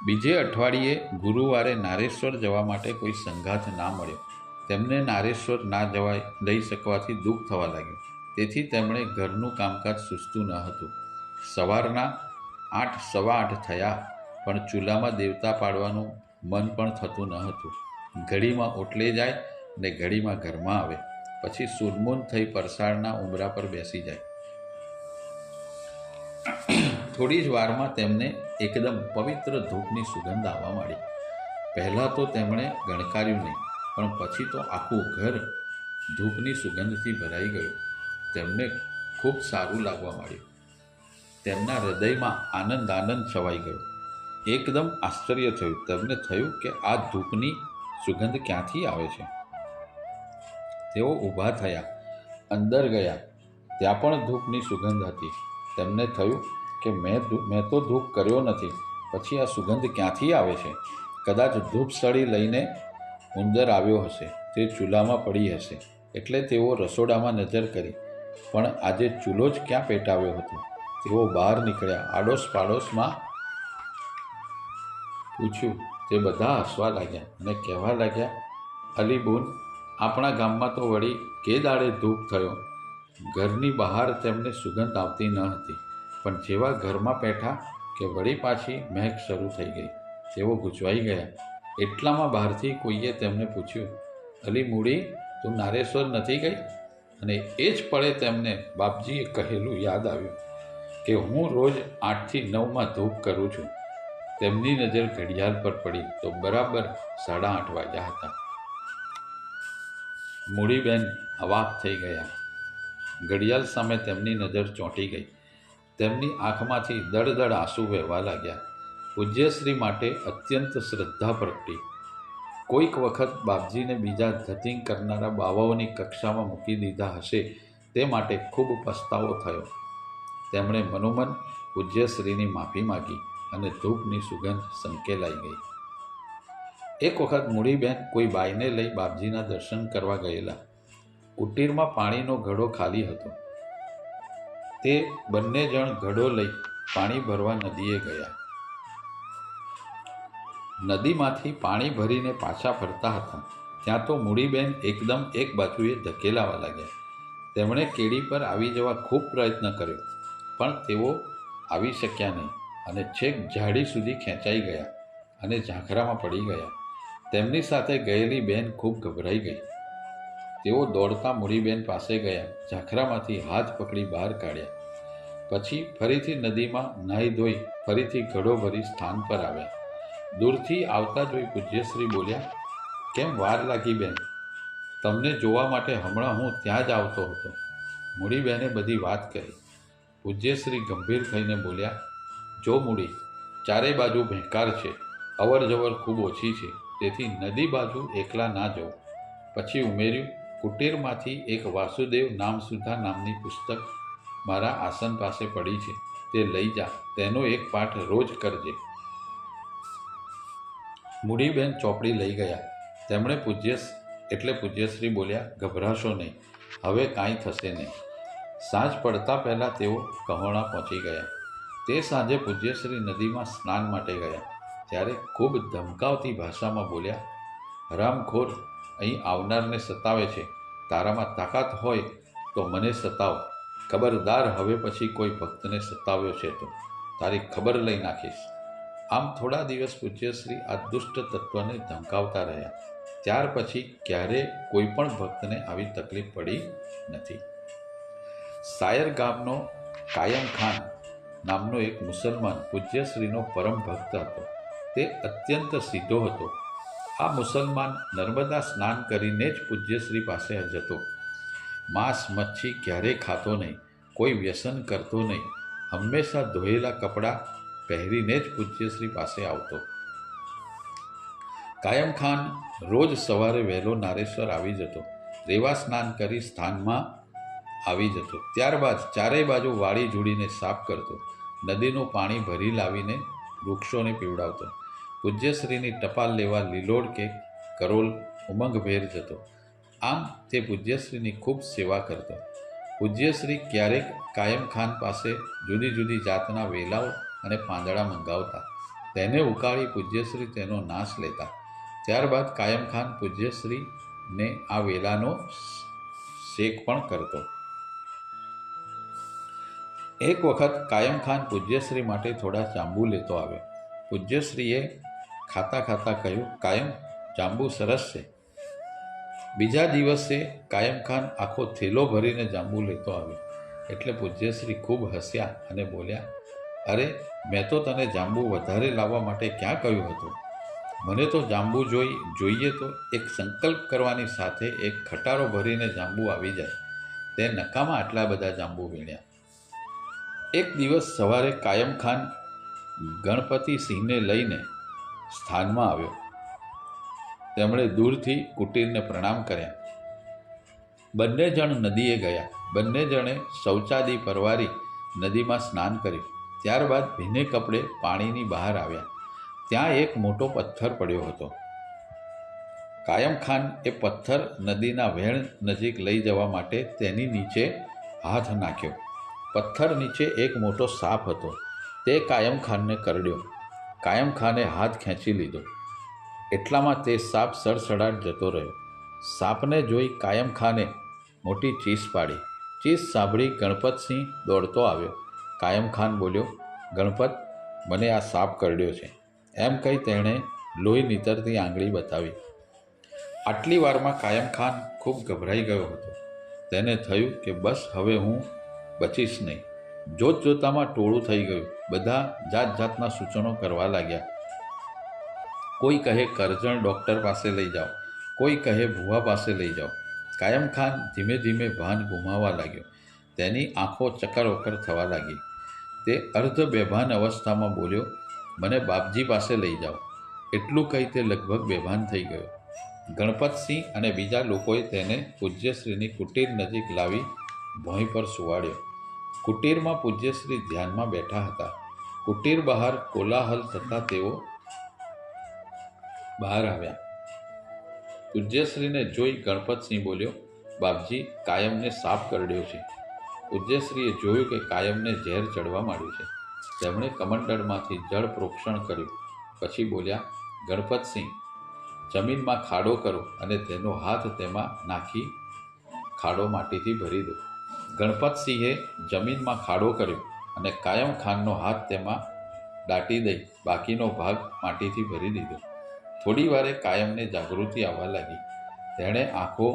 બીજે અઠવાડિયે ગુરુવારે નારેશ્વર જવા માટે કોઈ સંગાથ ના મળ્યો. તેમને નારેશ્વર ના જઈ શકવાથી દુઃખ થવા લાગ્યું. તેથી તેમણે ઘરનું કામકાજ સૂઝતું ન હતું. સવારના 8, સવા 8 થયા, પણ ચૂલામાં દેવતા પાડવાનું મન પણ થતું ન હતું. ઘડીમાં ઓટલે જાય ને ઘડીમાં ઘરમાં આવે, પછી સૂનમૂન થઈ પરસાળના ઉંબરા પર બેસી જાય. થોડી જ વારમાં તેમને એકદમ પવિત્ર ધૂપની સુગંધ આવવા માંડી. પહેલાં તો તેમણે ગણકાર્યું નહીં, પણ પછી તો આખું ઘર ધૂપની સુગંધથી ભરાઈ ગયું. તેમને ખૂબ સારું લાગવા માંડ્યું. તેમના હૃદયમાં આનંદ છવાઈ ગયો. એકદમ આશ્ચર્ય થયું. તેમને થયું કે આ ધૂપની સુગંધ ક્યાંથી આવે છે. તેઓ ઊભા થયા, અંદર ગયા. ત્યાં પણ ધૂપની સુગંધ હતી. તેમને થયું કે મેં તો ધૂપ કર્યો નથી, પછી આ સુગંધ ક્યાંથી આવે છે? કદાચ ધૂપ સળી લઈને ઉંદર આવ્યો હશે, તે ચૂલામાં પડી હશે. એટલે તેઓ રસોડામાં નજર કરી, પણ આજે ચૂલો જ ક્યાં પેટાવ્યો હતો. તેઓ બહાર નીકળ્યા. આડોશ પાડોશમાં પૂછ્યું. તે બધા હસવા લાગ્યા અને કહેવા લાગ્યા, અલીબુન, આપણા ગામમાં તો વળી કે દાડે ધૂપ થયો. ઘરની બહાર તેમને સુગંધ આવતી ન હતી, પણ જેવા ઘરમાં બેઠા કે વળી પાછી મહેક શરૂ થઈ ગઈ. તેઓ ગૂંચવાઈ ગયા. એટલામાં બહારથી કોઈએ તેમને પૂછ્યું, અલી મૂડી, તું નારેશ્વર નથી ગઈ? અને એ જ પળે તેમને બાપજીએ કહેલું યાદ આવ્યું કે હું રોજ 8 થી 9 ધૂપ કરું છું. તેમની નજર ઘડિયાળ પર પડી તો બરાબર 8:30 વાગ્યા હતા. મૂડીબેન અવાક થઈ ગયા. ઘડિયાળ સામે તેમની નજર ચોંટી ગઈ. તેમની આંખમાંથી દળદળ આંસુ વહેવા લાગ્યા. પૂજ્યશ્રી માટે અત્યંત શ્રદ્ધા પ્રગટી. કોઈક વખત બાપજીને બીજા ધતિંગ કરનારા બાવાઓની કક્ષામાં મૂકી દીધા હશે, તે માટે ખૂબ પસ્તાવો થયો. તેમણે મનોમન પૂજ્યશ્રીની માફી માગી અને ધૂપની સુગંધ સંકેલાઈ ગઈ. એક વખત મૂડીબેન કોઈ બાઈને લઈ બાપજીના દર્શન કરવા ગયેલા. કુટીરમાં પાણીનો ઘડો ખાલી હતો. તે બંને જણ ઘડો લઈ પાણી ભરવા નદીએ ગયા. નદીમાંથી પાણી ભરીને પાછા ફરતા હતા, ત્યાં તો મૂડીબેન એકદમ એક બાજુએ ધકેલાવા લાગ્યા. તેમણે કેડી પર આવી જવા ખૂબ પ્રયત્ન કર્યો, પણ તેઓ આવી શક્યા નહીં અને છેક ઝાડી સુધી ખેંચાઈ ગયા અને ઝાંખરામાં પડી ગયા. તેમની સાથે ગયેલી બેન ખૂબ ગભરાઈ ગઈ. તેઓ દોડતા મૂડીબેન પાસે ગયા, ઝાંખરામાંથી હાથ પકડી બહાર કાઢ્યા. પછી ફરીથી નદીમાં નાહી ધોઈ ફરીથી ઘડો ભરી સ્થાન પર આવ્યા. દૂરથી આવતા જોઈ પૂજ્યશ્રી બોલ્યા, કેમ વાર લાગી બેન? તમને જોવા માટે હમણાં હું ત્યાં જ આવતો હતો. મૂડીબેને બધી વાત કરી. પૂજ્યશ્રી ગંભીર થઈને બોલ્યા, જો મૂડી, ચારે બાજુ ભેંકાર છે, અવર જવર ખૂબ ઓછી છે, તેથી નદી બાજુ એકલા ના જવું. પછી ઉમેર્યું, કુટીરમાંથી એક વાસુદેવ નામસુધા નામની પુસ્તક મારા આસન પાસે પડી છે, તે લઈ જા. તેનો એક પાઠ રોજ કરજે. મૂડીબેન ચોપડી લઈ ગયા. તેમણે પૂજ્યશ્રી બોલ્યા, ગભરાશો નહીં, હવે કાંઈ થશે નહીં. સાંજ પડતા પહેલાં તેઓ કહોણા પહોંચી ગયા. તે સાંજે પૂજ્યશ્રી નદીમાં સ્નાન માટે ગયા. ત્યારે ખૂબ ધમકાવતી ભાષામાં બોલ્યા, હરામખોર, અહીં આવનારને સતાવે છે. તારામાં તાકાત હોય તો મને સતાવ. ખબરદાર, હવે પછી કોઈ ભક્તને સતાવ્યો છે તો તારી ખબર લઈ નાખીશ. આમ થોડા દિવસ પૂજ્યશ્રી આ દુષ્ટ તત્વને ધમકાવતા રહ્યા. ત્યાર પછી ક્યારેય કોઈ પણ ભક્તને આવી તકલીફ પડી નથી. સાયર ગામનો કાયમ ખાન નામનો એક મુસલમાન પૂજ્યશ્રીનો પરમ ભક્ત હતો. તે અત્યંત સીધો હતો. આ મુસલમાન નર્મદા સ્નાન કરીને જ પૂજ્યશ્રી પાસે જતો. માંસ મચ્છી ક્યારેય ખાતો નહીં, કોઈ વ્યસન કરતો નહીં, હંમેશા ધોયેલા કપડાં પહેરીને જ પૂજ્યશ્રી પાસે આવતો. કાયમ ખાન રોજ સવારે વહેલો નારેશ્વર આવી જતો. રેવા સ્નાન કરી સ્થાનમાં આવી જતો. ત્યારબાદ ચારેય બાજુ વાળી જોડીને સાફ કરતો. નદીનું પાણી ભરી લાવીને વૃક્ષોને પીવડાવતો. પૂજ્યશ્રીની ટપાલ લેવા લીલોડ કે કરોલ ઉમંગભેર જતો. આમ તે પૂજ્યશ્રીની ખૂબ સેવા કરતો. પૂજ્યશ્રી ક્યારેક કાયમ ખાન પાસે જુદી જુદી જાતના વેલાઓ અને પાંદડા મંગાવતા. તેને ઉકાળી પૂજ્યશ્રી તેનો નાશ લેતા. ત્યારબાદ કાયમ ખાન પૂજ્યશ્રીને આ વેલાનો શેક પણ કરતો. એક વખત કાયમ ખાન પૂજ્યશ્રી માટે થોડા જાંબુ લેતો આવ્યો. પૂજ્યશ્રીએ ખાતા ખાતા કહ્યું, કાયમ, જાંબુ સરસ છે. બીજા દિવસે કાયમ ખાન આખો થેલો ભરીને જાંબુ લેતો આવ્યો. એટલે પૂજ્યશ્રી ખૂબ હસ્યા અને બોલ્યા, અરે, મેં તો તને જાંબુ વધારે લાવવા માટે ક્યાં કહ્યું હતું? મને તો જાંબુ જોઈએ તો એક સંકલ્પ કરવાની સાથે એક ખટારો ભરીને જાંબુ આવી જાય. તે નકામાં આટલા બધા જાંબુ વીણ્યા. એક દિવસ સવારે કાયમ ખાન ગણપતિસિંહને લઈને સ્થાનમાં આવ્યો. તેમણે દૂરથી કુટીરને પ્રણામ કર્યા. બંને જણ નદીએ ગયા. બંને જણે શૌચાદી પરવારી નદીમાં સ્નાન કર્યું. ત્યારબાદ ભીને કપડે પાણીની બહાર આવ્યા. ત્યાં એક મોટો પથ્થર પડ્યો હતો. કાયમ ખાન એ પથ્થર નદીના વહેણ નજીક લઈ જવા માટે તેની નીચે હાથ નાખ્યો. પથ્થર નીચે એક મોટો સાપ હતો. તે કાયમ ખાનને કરડ્યો. કાયમ ખાને હાથ ખેંચી લીધો. એટલામાં તે સાપ સડસડાટ જતો રહ્યો. સાપને જોઈ કાયમ ખાને મોટી ચીસ પાડી. ચીસ સાંભળી ગણપતસિંહ દોડતો આવ્યો. કાયમ ખાન બોલ્યો, ગણપત, મને આ સાપ કરડ્યો છે. એમ કહી તેણે લોહી નીતરતી આંગળી બતાવી. આટલી વારમાં કાયમ ખાન ખૂબ ગભરાઈ ગયો હતો. તેને થયું કે બસ હવે હું બચીશ નહીં. જોત જોતામાં ટોળું થઈ ગયું. બધા જાત જાતના સૂચનો કરવા લાગ્યા. કોઈ કહે કરજણ ડૉક્ટર પાસે લઈ જાઓ, કોઈ કહે ભુવા પાસે લઈ જાઓ. કાયમ ખાન ધીમે ધીમે ભાન ગુમાવવા લાગ્યો. તેની આંખો ચક્કર થવા લાગી. તે અર્ધ બેભાન અવસ્થામાં બોલ્યો, મને બાપજી પાસે લઈ જાઓ. એટલું કહી તે લગભગ બેભાન થઈ ગયો. ગણપતસિંહ અને બીજા લોકોએ તેને પૂજ્યશ્રીની કુટીર નજીક લાવી ભોંય પર સુવાડ્યો. કુટીરમાં પૂજ્યશ્રી ધ્યાનમાં બેઠા હતા. કુટીર બહાર કોલાહલ થતાં તેઓ બહાર આવ્યા. પૂજ્યશ્રીને જોઈ ગણપતસિંહ બોલ્યો, બાપજી, કાયમને સાપ કરડ્યો છે. પૂજ્યશ્રીએ જોયું કે કાયમને ઝેર ચડવા માંડ્યું છે. તેમણે કમંડળમાંથી જળ પ્રોક્ષણ કર્યું. પછી બોલ્યા, ગણપતસિંહ, જમીનમાં ખાડો કરો અને તેનો હાથ તેમાં નાખી ખાડો માટીથી ભરી દો. ગણપતસિંહે જમીનમાં ખાડો કર્યો અને કાયમ ખાનનો હાથ તેમાં દાટી દઈ બાકીનો ભાગ માટીથી ભરી દીધો. થોડી વારે કાયમને જાગૃતિ આવવા લાગી. તેણે આંખો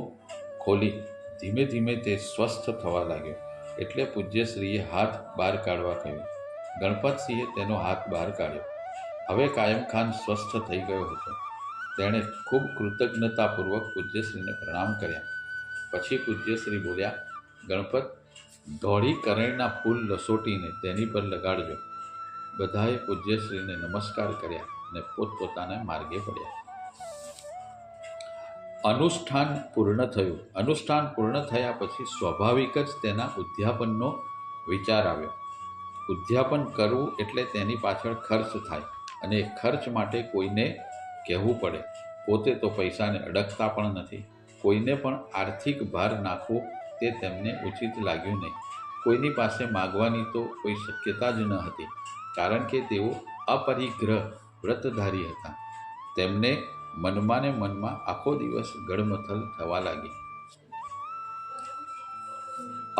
ખોલી. ધીમે ધીમે તે સ્વસ્થ થવા લાગ્યો. એટલે પૂજ્યશ્રીએ હાથ બહાર કાઢવા કહ્યું. ગણપતસિંહે તેનો હાથ બહાર કાઢ્યો. હવે કાયમ ખાન સ્વસ્થ થઈ ગયો હતો. તેણે ખૂબ કૃતજ્ઞતાપૂર્વક પૂજ્યશ્રીને પ્રણામ કર્યા. પછી પૂજ્યશ્રી બોલ્યા, ગણપત, ધોળી કરેણના ફૂલ લસોટીને તેની પર લગાડજો. બધાએ પૂજ્યશ્રીને નમસ્કાર કર્યા અને પોતપોતાના માર્ગે પડ્યા. અનુષ્ઠાન પૂર્ણ થયું. અનુષ્ઠાન પૂર્ણ થયા પછી સ્વાભાવિક જ તેના ઉદ્યાપનનો વિચાર આવ્યો. ઉદ્યાપન કરવું એટલે તેની પાછળ ખર્ચ થાય અને ખર્ચ માટે કોઈને કહેવું પડે. પોતે તો પૈસાને અડકતા પણ નથી. કોઈને પણ આર્થિક ભાર નાખવો તે તેમને ઉચિત લાગ્યું નહીં. કોઈની પાસે માગવાની તો કોઈ શક્યતા જ ન હતી, કારણ કે તેઓ અપરિગ્રહ વ્રતધારી હતા. તેમને મનમાં ને મનમાં આખો દિવસ ગડમથલ થવા લાગી.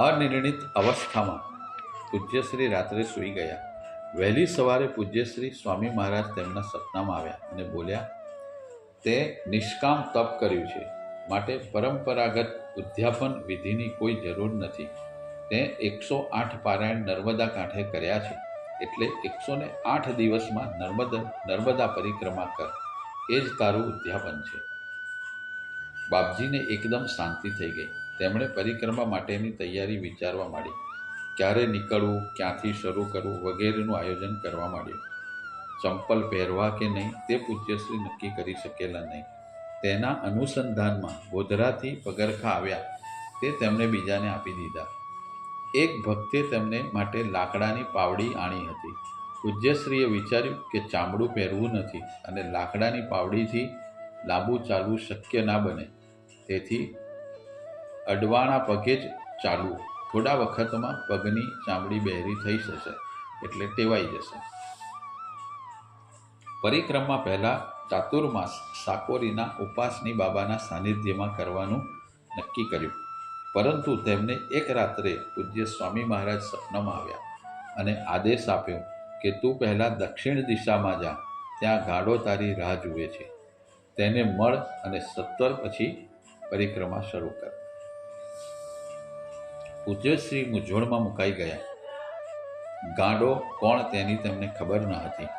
અનિર્ણિત અવસ્થામાં પૂજ્યશ્રી રાત્રે સૂઈ ગયા. વહેલી સવારે પૂજ્યશ્રી સ્વામી મહારાજ તેમના સપનામાં આવ્યા અને બોલ્યા, તે નિષ્કામ તપ કર્યું છે, માટે પરંપરાગત ઉદ્યાપન વિધિની કોઈ જરૂર નથી. તે 108 પારાયણ નર્મદા કાંઠે કર્યા છે, એટલે 108 દિવસમાં નર્મદા પરિક્રમા કર, એ જ તારું ઉદ્યાપન છે. બાપજીને એકદમ શાંતિ થઈ ગઈ. તેમણે પરિક્રમા માટેની તૈયારી વિચારવા માંડી. ક્યારે નીકળવું, ક્યાંથી શરૂ કરવું વગેરેનું આયોજન કરવા માંડ્યું. ચંપલ પહેરવા કે નહીં તે પૂજ્યશ્રી નક્કી કરી શકેલા નહીં. તેના અનુસંધાનમાં ગોધરાથી પગરખાં આવ્યા તે તેમણે બીજાને આપી દીધા. એક ભક્તે તેમને માટે લાકડાની પાવડી આણી હતી. પૂજ્યશ્રીએ વિચાર્યું કે ચામડું પહેરવું નથી અને લાકડાની પાવડીથી લાંબુ ચાલવું શક્ય ના બને, તેથી અડવાણા પગે જ ચાલવું. થોડા વખતમાં પગની ચામડી બહેરી થઈ જશે, એટલે ટેવાઈ જશે. પરિક્રમા પહેલાં ચાતુર્માસ સાકોરીના ઉપાસની બાબાના સાનિધ્યમાં કરવાનું નક્કી કર્યું. પરંતુ તેમને એક રાત્રે પૂજ્ય સ્વામી મહારાજ સપનામાં આવ્યા અને આદેશ આપ્યો કે તું પહેલાં દક્ષિણ દિશામાં જા, ત્યાં ગાડો તારી રાહ જુએ છે, તેને મળ અને 17 પછી પરિક્રમા શરૂ કર. પૂજ્યશ્રી મૂંઝવણમાં મુકાઈ ગયા. ગાંડો કોણ તેની તેમને ખબર ન હતી.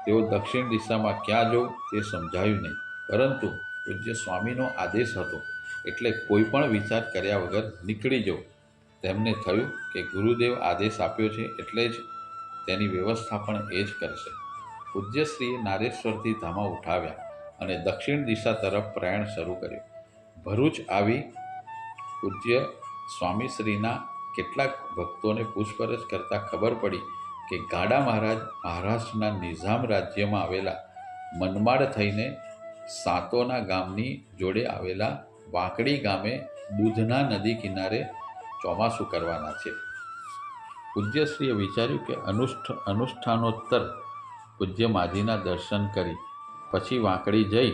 તેઓ દક્ષિણ દિશામાં ક્યાં જવું તે સમજાયું નહીં, પરંતુ પૂજ્ય સ્વામીનો આદેશ હતો એટલે કોઈ પણ વિચાર કર્યા વગર નીકળી જવું. તેમને થયું કે ગુરુદેવ આદેશ આપ્યો છે એટલે જ તેની વ્યવસ્થા પણ એ જ કરશે. પૂજ્યશ્રીએ નારેશ્વરથી ધામા ઉઠાવ્યા અને દક્ષિણ દિશા તરફ પ્રયાણ શરૂ કર્યું. ભરૂચ આવી પૂજ્ય સ્વામીશ્રીના કેટલાક ભક્તોને પૂછપરછ કરતાં ખબર પડી કે ગાડા મહારાજ મહારાષ્ટ્રના નિઝામ રાજ્યમાં આવેલા મનમાડ થઈને સાતોના ગામની જોડે આવેલા વાંકડી ગામે દૂધના નદી કિનારે ચોમાસું કરવાના છે. પૂજ્યશ્રીએ વિચાર્યું કે અનુષ્ઠાનોત્તર પૂજ્ય માજીના દર્શન કરી પછી વાંકડી જઈ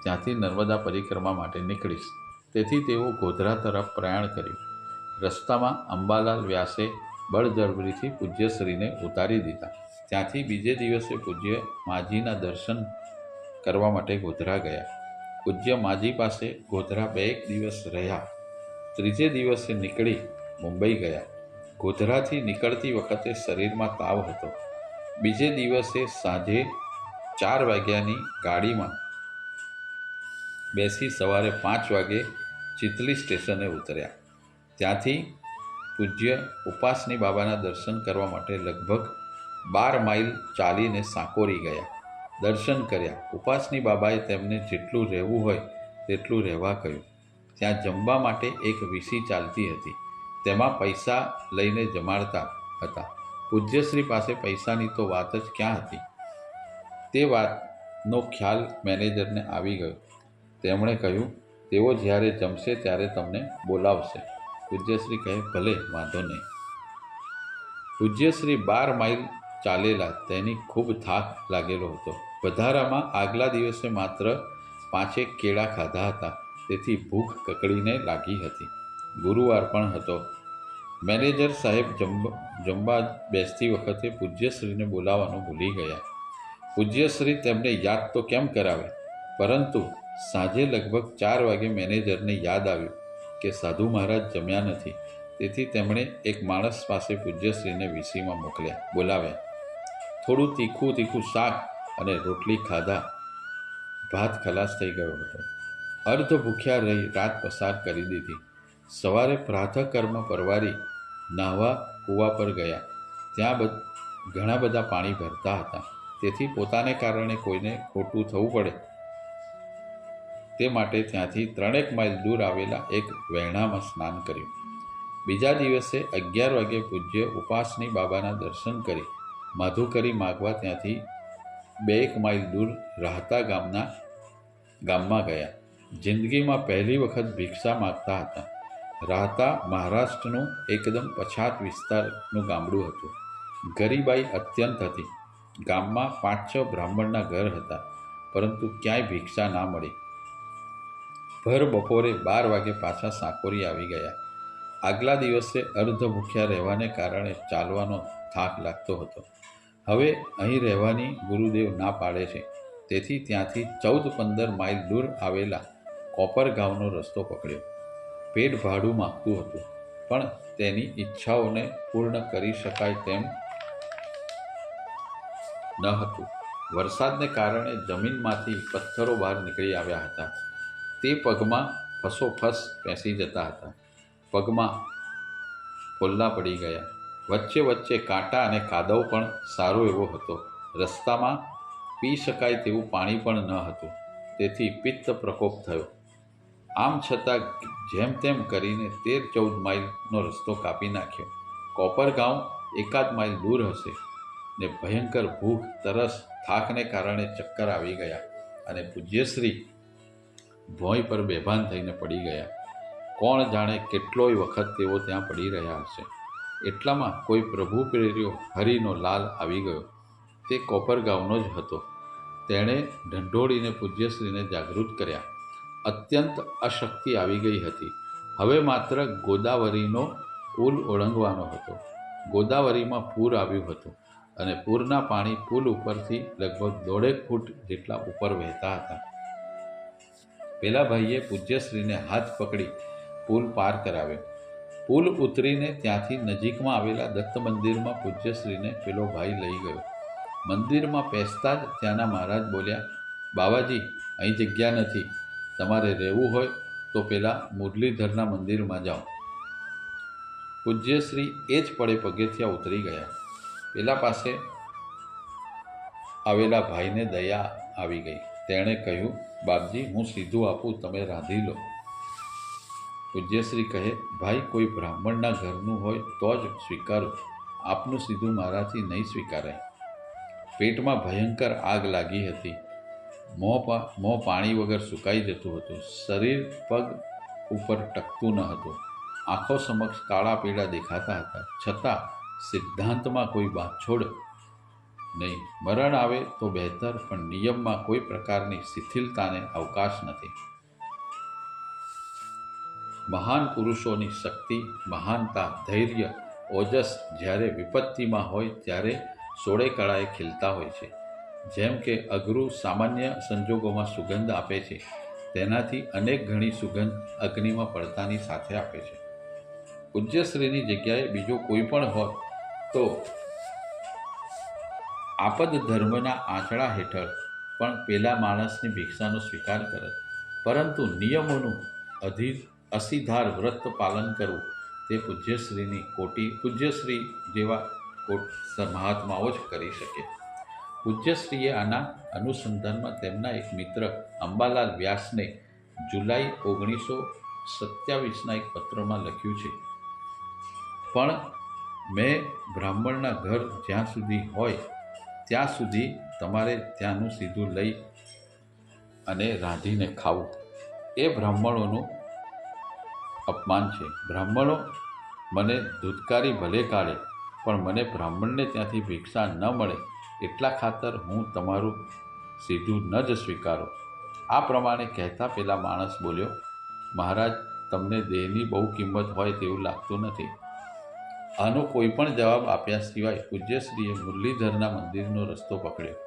ત્યાંથી નર્મદા પરિક્રમા માટે નીકળીશ. તેથી તેઓ ગોધરા તરફ પ્રયાણ કર્યું. રસ્તામાં અંબાલાલ વ્યાસે બળજબરીથી પૂજ્યશ્રીને ઉતારી દીધા. ત્યાંથી બીજે દિવસે પૂજ્ય માજીના દર્શન કરવા માટે ગોધરા ગયા. પૂજ્ય માજી પાસે ગોધરા 2 દિવસ રહ્યા. ત્રીજે દિવસે નીકળી મુંબઈ ગયા. ગોધરાથી નીકળતી વખતે શરીરમાં તાવ હતો. બીજે દિવસે સાંજે 4 વાગ્યાની ગાડીમાં બેસી સવારે 5 વાગે ચિતલી સ્ટેશને ઉતર્યા. ત્યાંથી પૂજ્ય ઉપાસની બાબાના દર્શન કરવા માટે લગભગ 12 માઇલ ચાલીને સાકોરી ગયા. દર્શન કર્યા. ઉપાસની બાબાએ તેમને જેટલું રહેવું હોય તેટલું રહેવા કહ્યું. ત્યાં જમવા માટે એક વીસી ચાલતી હતી, તેમાં પૈસા લઈને જમાડતા હતા. પૂજ્યશ્રી પાસે પૈસાની તો વાત જ ક્યાં હતી. તે વાતનો ખ્યાલ મેનેજરને આવી ગયો. તેમણે કહ્યું તેઓ જ્યારે જમશે ત્યારે તમને બોલાવશે. પૂજ્યશ્રી કહે ભલે, વાંધો નહીં. પૂજ્યશ્રી 12 માઇલ ચાલેલા. તેની ખૂબ થાક લાગેલો હતો. વધારામાં આગલા દિવસે માત્ર 5 કેળા ખાધા હતા, તેથી ભૂખ કકડીને લાગી હતી. ગુરુવાર પણ હતો. મેનેજર સાહેબ જમવા બેસતી વખતે પૂજ્યશ્રીને બોલાવવાનું ભૂલી ગયા. પૂજ્યશ્રી તેમને યાદ તો કેમ કરાવે, પરંતુ સાંજે લગભગ 4 વાગે મેનેજરને યાદ આવ્યું કે સાધુ મહારાજ જમ્યા નથી. તેથી તેમણે એક માણસ પાસે પૂજ્યશ્રીને વીસીમાં બોલાવ્યા. થોડું તીખું શાક અને રોટલી ખાધા. ભાત ખલાસ થઈ ગયો હતો. અર્ધ ભૂખ્યા રહી રાત પસાર કરી દીધી. સવારે પ્રાતઃકર્મ પરવારી નાહવા કૂવા પર ગયા. ત્યાં ઘણા બધા પાણી ભરતા હતા, તેથી પોતાને કારણે કોઈને ખોટું થવું પડે તે માટે ત્યાંથી 3 માઇલ દૂર આવેલા એક વહેણામાં સ્નાન કર્યું. બીજા દિવસે 11 વાગે પૂજ્ય ઉપાસની બાબાના દર્શન કરી માધુકરી માગવા ત્યાંથી 2 માઇલ દૂર રાહતા ગામમાં ગયા. જિંદગીમાં પહેલી વખત ભિક્ષા માગતા હતા. રાહતા મહારાષ્ટ્રનું એકદમ પછાત વિસ્તારનું ગામડું હતું. ગરીબાઈ અત્યંત હતી. ગામમાં 5-6 બ્રાહ્મણના ઘર હતા, પરંતુ ક્યાંય ભિક્ષા ના મળી. ભર બપોરે 12 વાગે પાછા સાકોરી આવી ગયા. આગલા દિવસે અર્ધ ભૂખ્યા રહેવાને કારણે ચાલવાનો થાક લાગતો હતો. હવે અહીં રહેવાની ગુરુદેવ ના પાડે છે, તેથી ત્યાંથી 14-15 માઇલ દૂર આવેલા કોપર ગામનો રસ્તો પકડ્યો. પેટ ભાડું માગતું હતું, પણ તેની ઈચ્છાઓને પૂર્ણ કરી શકાય તેમ ન હતું. વરસાદને કારણે જમીનમાંથી પથ્થરો બહાર નીકળી આવ્યા હતા. તે પગમાં ફસોફસ પેસી જતા હતા. પગમાં ફોલ્લા પડી ગયા. વચ્ચે વચ્ચે કાંટા અને કાદવ પણ સારો એવો હતો. રસ્તામાં પી શકાય તેવું પાણી પણ ન હતું. તેથી પિત્ત પ્રકોપ થયો. આમ છતાં જેમ તેમ કરીને 13-14 માઇલનો રસ્તો કાપી નાખ્યો. કોપરગાંવ એકાદ માઇલ દૂર હશે ને ભયંકર ભૂખ, તરસ, થાકને કારણે ચક્કર આવી ગયા અને પૂજ્યશ્રી ભોંય પર બેભાન થઈને પડી ગયા. કોણ જાણે કેટલોય વખત તેઓ ત્યાં પડી રહ્યા હશે. એટલામાં કોઈ પ્રભુ પ્રેર્યો હરિનો લાલ આવી ગયો. તે કોપરગાંવનો જ હતો. તેણે ઢંઢોળીને પૂજ્યશ્રીને જાગૃત કર્યા. અત્યંત અશક્તિ આવી ગઈ હતી. હવે માત્ર ગોદાવરીનો પુલ ઓળંગવાનો હતો. ગોદાવરીમાં પૂર આવ્યું હતું અને પૂરના પાણી પુલ ઉપરથી લગભગ 1.5 ફૂટ જેટલા ઉપર વહેતા હતા. પેલા ભાઈએ પૂજ્યશ્રીને હાથ પકડી પુલ પાર કરાવ્યો. પુલ ઉતરીને ત્યાંથી નજીકમાં આવેલા દત્ત મંદિરમાં પૂજ્યશ્રીને પેલો ભાઈ લઈ ગયો. મંદિરમાં પેસતા જ ત્યાંના મહારાજ બોલ્યા, બાવાજી, અહીં જગ્યા નથી. તમારે રહેવું હોય તો પેલા મુરલીધરના મંદિરમાં જાઓ. પૂજ્યશ્રી એ જ પડે પગથિયાં ઉતરી ગયા. પેલા પાસે આવેલા ભાઈને દયા આવી ગઈ. તેણે કહ્યું, બાપજી, હું સીધું આપું, તમે રાંધી લો. પૂજ્યશ્રી કહે, ભાઈ, કોઈ બ્રાહ્મણના ઘરનું હોય તો જ સ્વીકારું. આપનું સીધું મારાથી નહીં સ્વીકારાય. પેટમાં ભયંકર આગ લાગી હતી. મોં પાણી વગર સુકાઈ જતું હતું. શરીર પગ ઉપર ટકતું ન હતું. આંખો સમક્ષ કાળા પીળા દેખાતા હતા. છતાં સિદ્ધાંતમાં કોઈ બાંધછોડ નહીં. મરણ આવે તો બહેતર, પણ નિયમમાં કોઈ પ્રકારની શિથિલતાને અવકાશ નથી. મહાન પુરુષોની શક્તિ, મહાનતા, ધૈર્ય, ઓજસ જ્યારે વિપત્તિમાં હોય ત્યારે સોળે કળાએ ખીલતા હોય છે. જેમ કે અઘરું સામાન્ય સંજોગોમાં સુગંધ આપે છે, તેનાથી અનેક ગણી સુગંધ અગ્નિમાં પડતાની સાથે આપે છે. પૂજ્યશ્રીની જગ્યાએ બીજો કોઈ પણ હોત તો આપદ ધર્મના આંચળા હેઠળ પણ પેલા માણસની ભિક્ષાનો સ્વીકાર કરત. પરંતુ નિયમોનું અસીધાર વ્રત પાલન કરવું તે પૂજ્યશ્રી જેવા મહાત્માઓ જ કરી શકે. પૂજ્યશ્રીએ આના અનુસંધાનમાં તેમના એક મિત્ર અંબાલાલ વ્યાસને જુલાઈ 1927ના એક પત્રમાં લખ્યું છે, પણ મેં બ્રાહ્મણના ઘર જ્યાં સુધી હોય ત્યાં સુધી તમારે ત્યાંનું સીધું લઈ અને રાંધીને ખાવું. એ બ્રાહ્મણોનું અપમાન છે. બ્રાહ્મણો મને ધૂતકારી ભલે કાઢે, પણ મને બ્રાહ્મણને ત્યાંથી ભિક્ષા ન મળે એટલા ખાતર હું તમારું સીધું ન જ સ્વીકારું. આ પ્રમાણે કહેતા પેલા માણસ બોલ્યો, મહારાજ, તમને દેહની બહુ કિંમત હોય તેવું લાગતું નથી. આનો કોઈ પણ જવાબ આપ્યા સિવાય પૂજ્યશ્રીએ મુરલીધરના મંદિરનો રસ્તો પકડ્યો.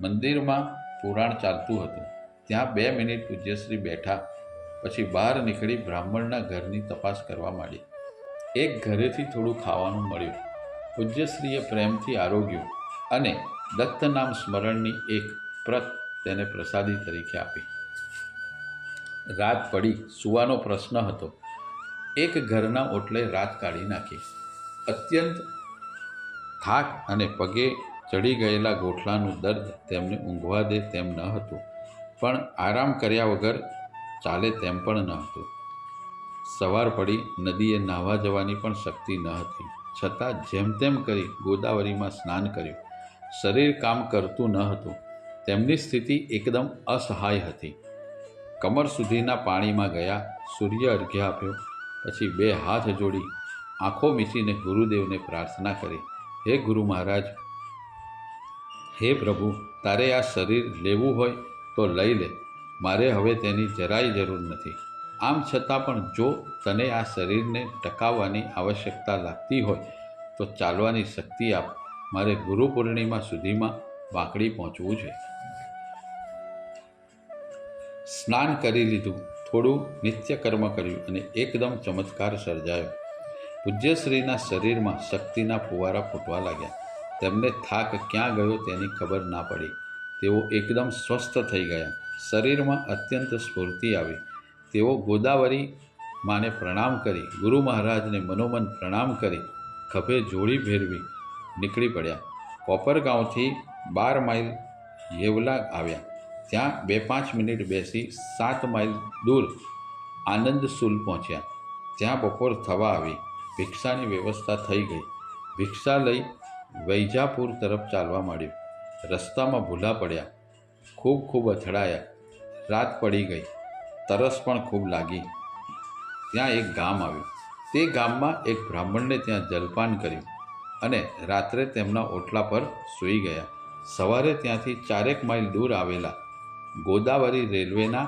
મંદિરમાં પુરાણ ચાલતું હતું. ત્યાં 2 મિનિટ પૂજ્યશ્રી બેઠા. પછી બહાર નીકળી બ્રાહ્મણના ઘરની તપાસ કરવા માંડી. એક ઘરેથી થોડું ખાવાનું મળ્યું. પૂજ્યશ્રીએ પ્રેમથી આરોગ્યું અને દત્તનામ સ્મરણની એક પ્રત તેને પ્રસાદી તરીકે આપી. રાત પડી. સૂવાનો પ્રશ્ન હતો. એક ઘરના ઓટલે રાત કાઢી નાખી. અત્યંત થાક અને પગે ચડી ગયેલા ગોઠલાનું દર્દ તેમને ઊંઘવા દે તેમ ન હતું, પણ આરામ કર્યા વગર ચાલે તેમ પણ ન હતું. સવાર પડી. નદીએ નાહવા જવાની પણ શક્તિ ન હતી. છતાં જેમ તેમ કરી ગોદાવરીમાં સ્નાન કર્યું. શરીર કામ કરતું ન હતું. તેમની સ્થિતિ એકદમ અસહાય હતી. કમર સુધીના પાણીમાં ગયા. સૂર્ય અર્ઘ્ય આપ્યો. પછી 2 હાથ જોડી આંખો મીચીને ગુરુદેવને પ્રાર્થના કરી, હે ગુરુ મહારાજ, હે પ્રભુ, તારે આ શરીર લેવું હોય તો લઈ લે. મારે હવે તેની જરાય જરૂર નથી. આમ છતાં પણ જો તને આ શરીરને ટકાવવાની આવશ્યકતા લાગતી હોય તો ચાલવાની શક્તિ આપ. મારે ગુરુ પૂર્ણિમા સુધીમાં વાંકડી પહોંચવું છે. સ્નાન કરી લીધું. થોડું નિત્યકર્મ કર્યું અને એકદમ ચમત્કાર સર્જાયો. પૂજ્યશ્રીના શરીરમાં શક્તિના ફુવારા ફૂટવા લાગ્યા. તેમને થાક ક્યાં ગયો તેની ખબર ના પડી. તેઓ એકદમ સ્વસ્થ થઈ ગયા. શરીરમાં અત્યંત સ્ફૂર્તિ આવી. તેઓ ગોદાવરી માને પ્રણામ કરી, ગુરુ મહારાજને મનોમન પ્રણામ કરી, ખભે જોડી ભેરવી નીકળી પડ્યા. કોપરગાંવથી 12 માઇલ યેવલા આવ્યા. ત્યાં 2-5 મિનિટ બેસી 7 માઇલ દૂર આનંદસુલ પહોંચ્યા. ત્યાં બપોર થવા આવી. ભિક્ષાની વ્યવસ્થા થઈ ગઈ. ભિક્ષા લઈ વૈજાપુર તરફ ચાલવા માંડ્યું. રસ્તામાં ભૂલા પડ્યા, ખૂબ અથડાયા. રાત પડી ગઈ. તરસ પણ ખૂબ લાગી. ત્યાં એક ગામ આવ્યું. તે ગામમાં એક બ્રાહ્મણને ત્યાં જલપાન કર્યું અને રાત્રે તેમના ઓટલા પર સૂઈ ગયા. સવારે ત્યાંથી 4 માઇલ દૂર આવેલા ગોદાવરી રેલવેના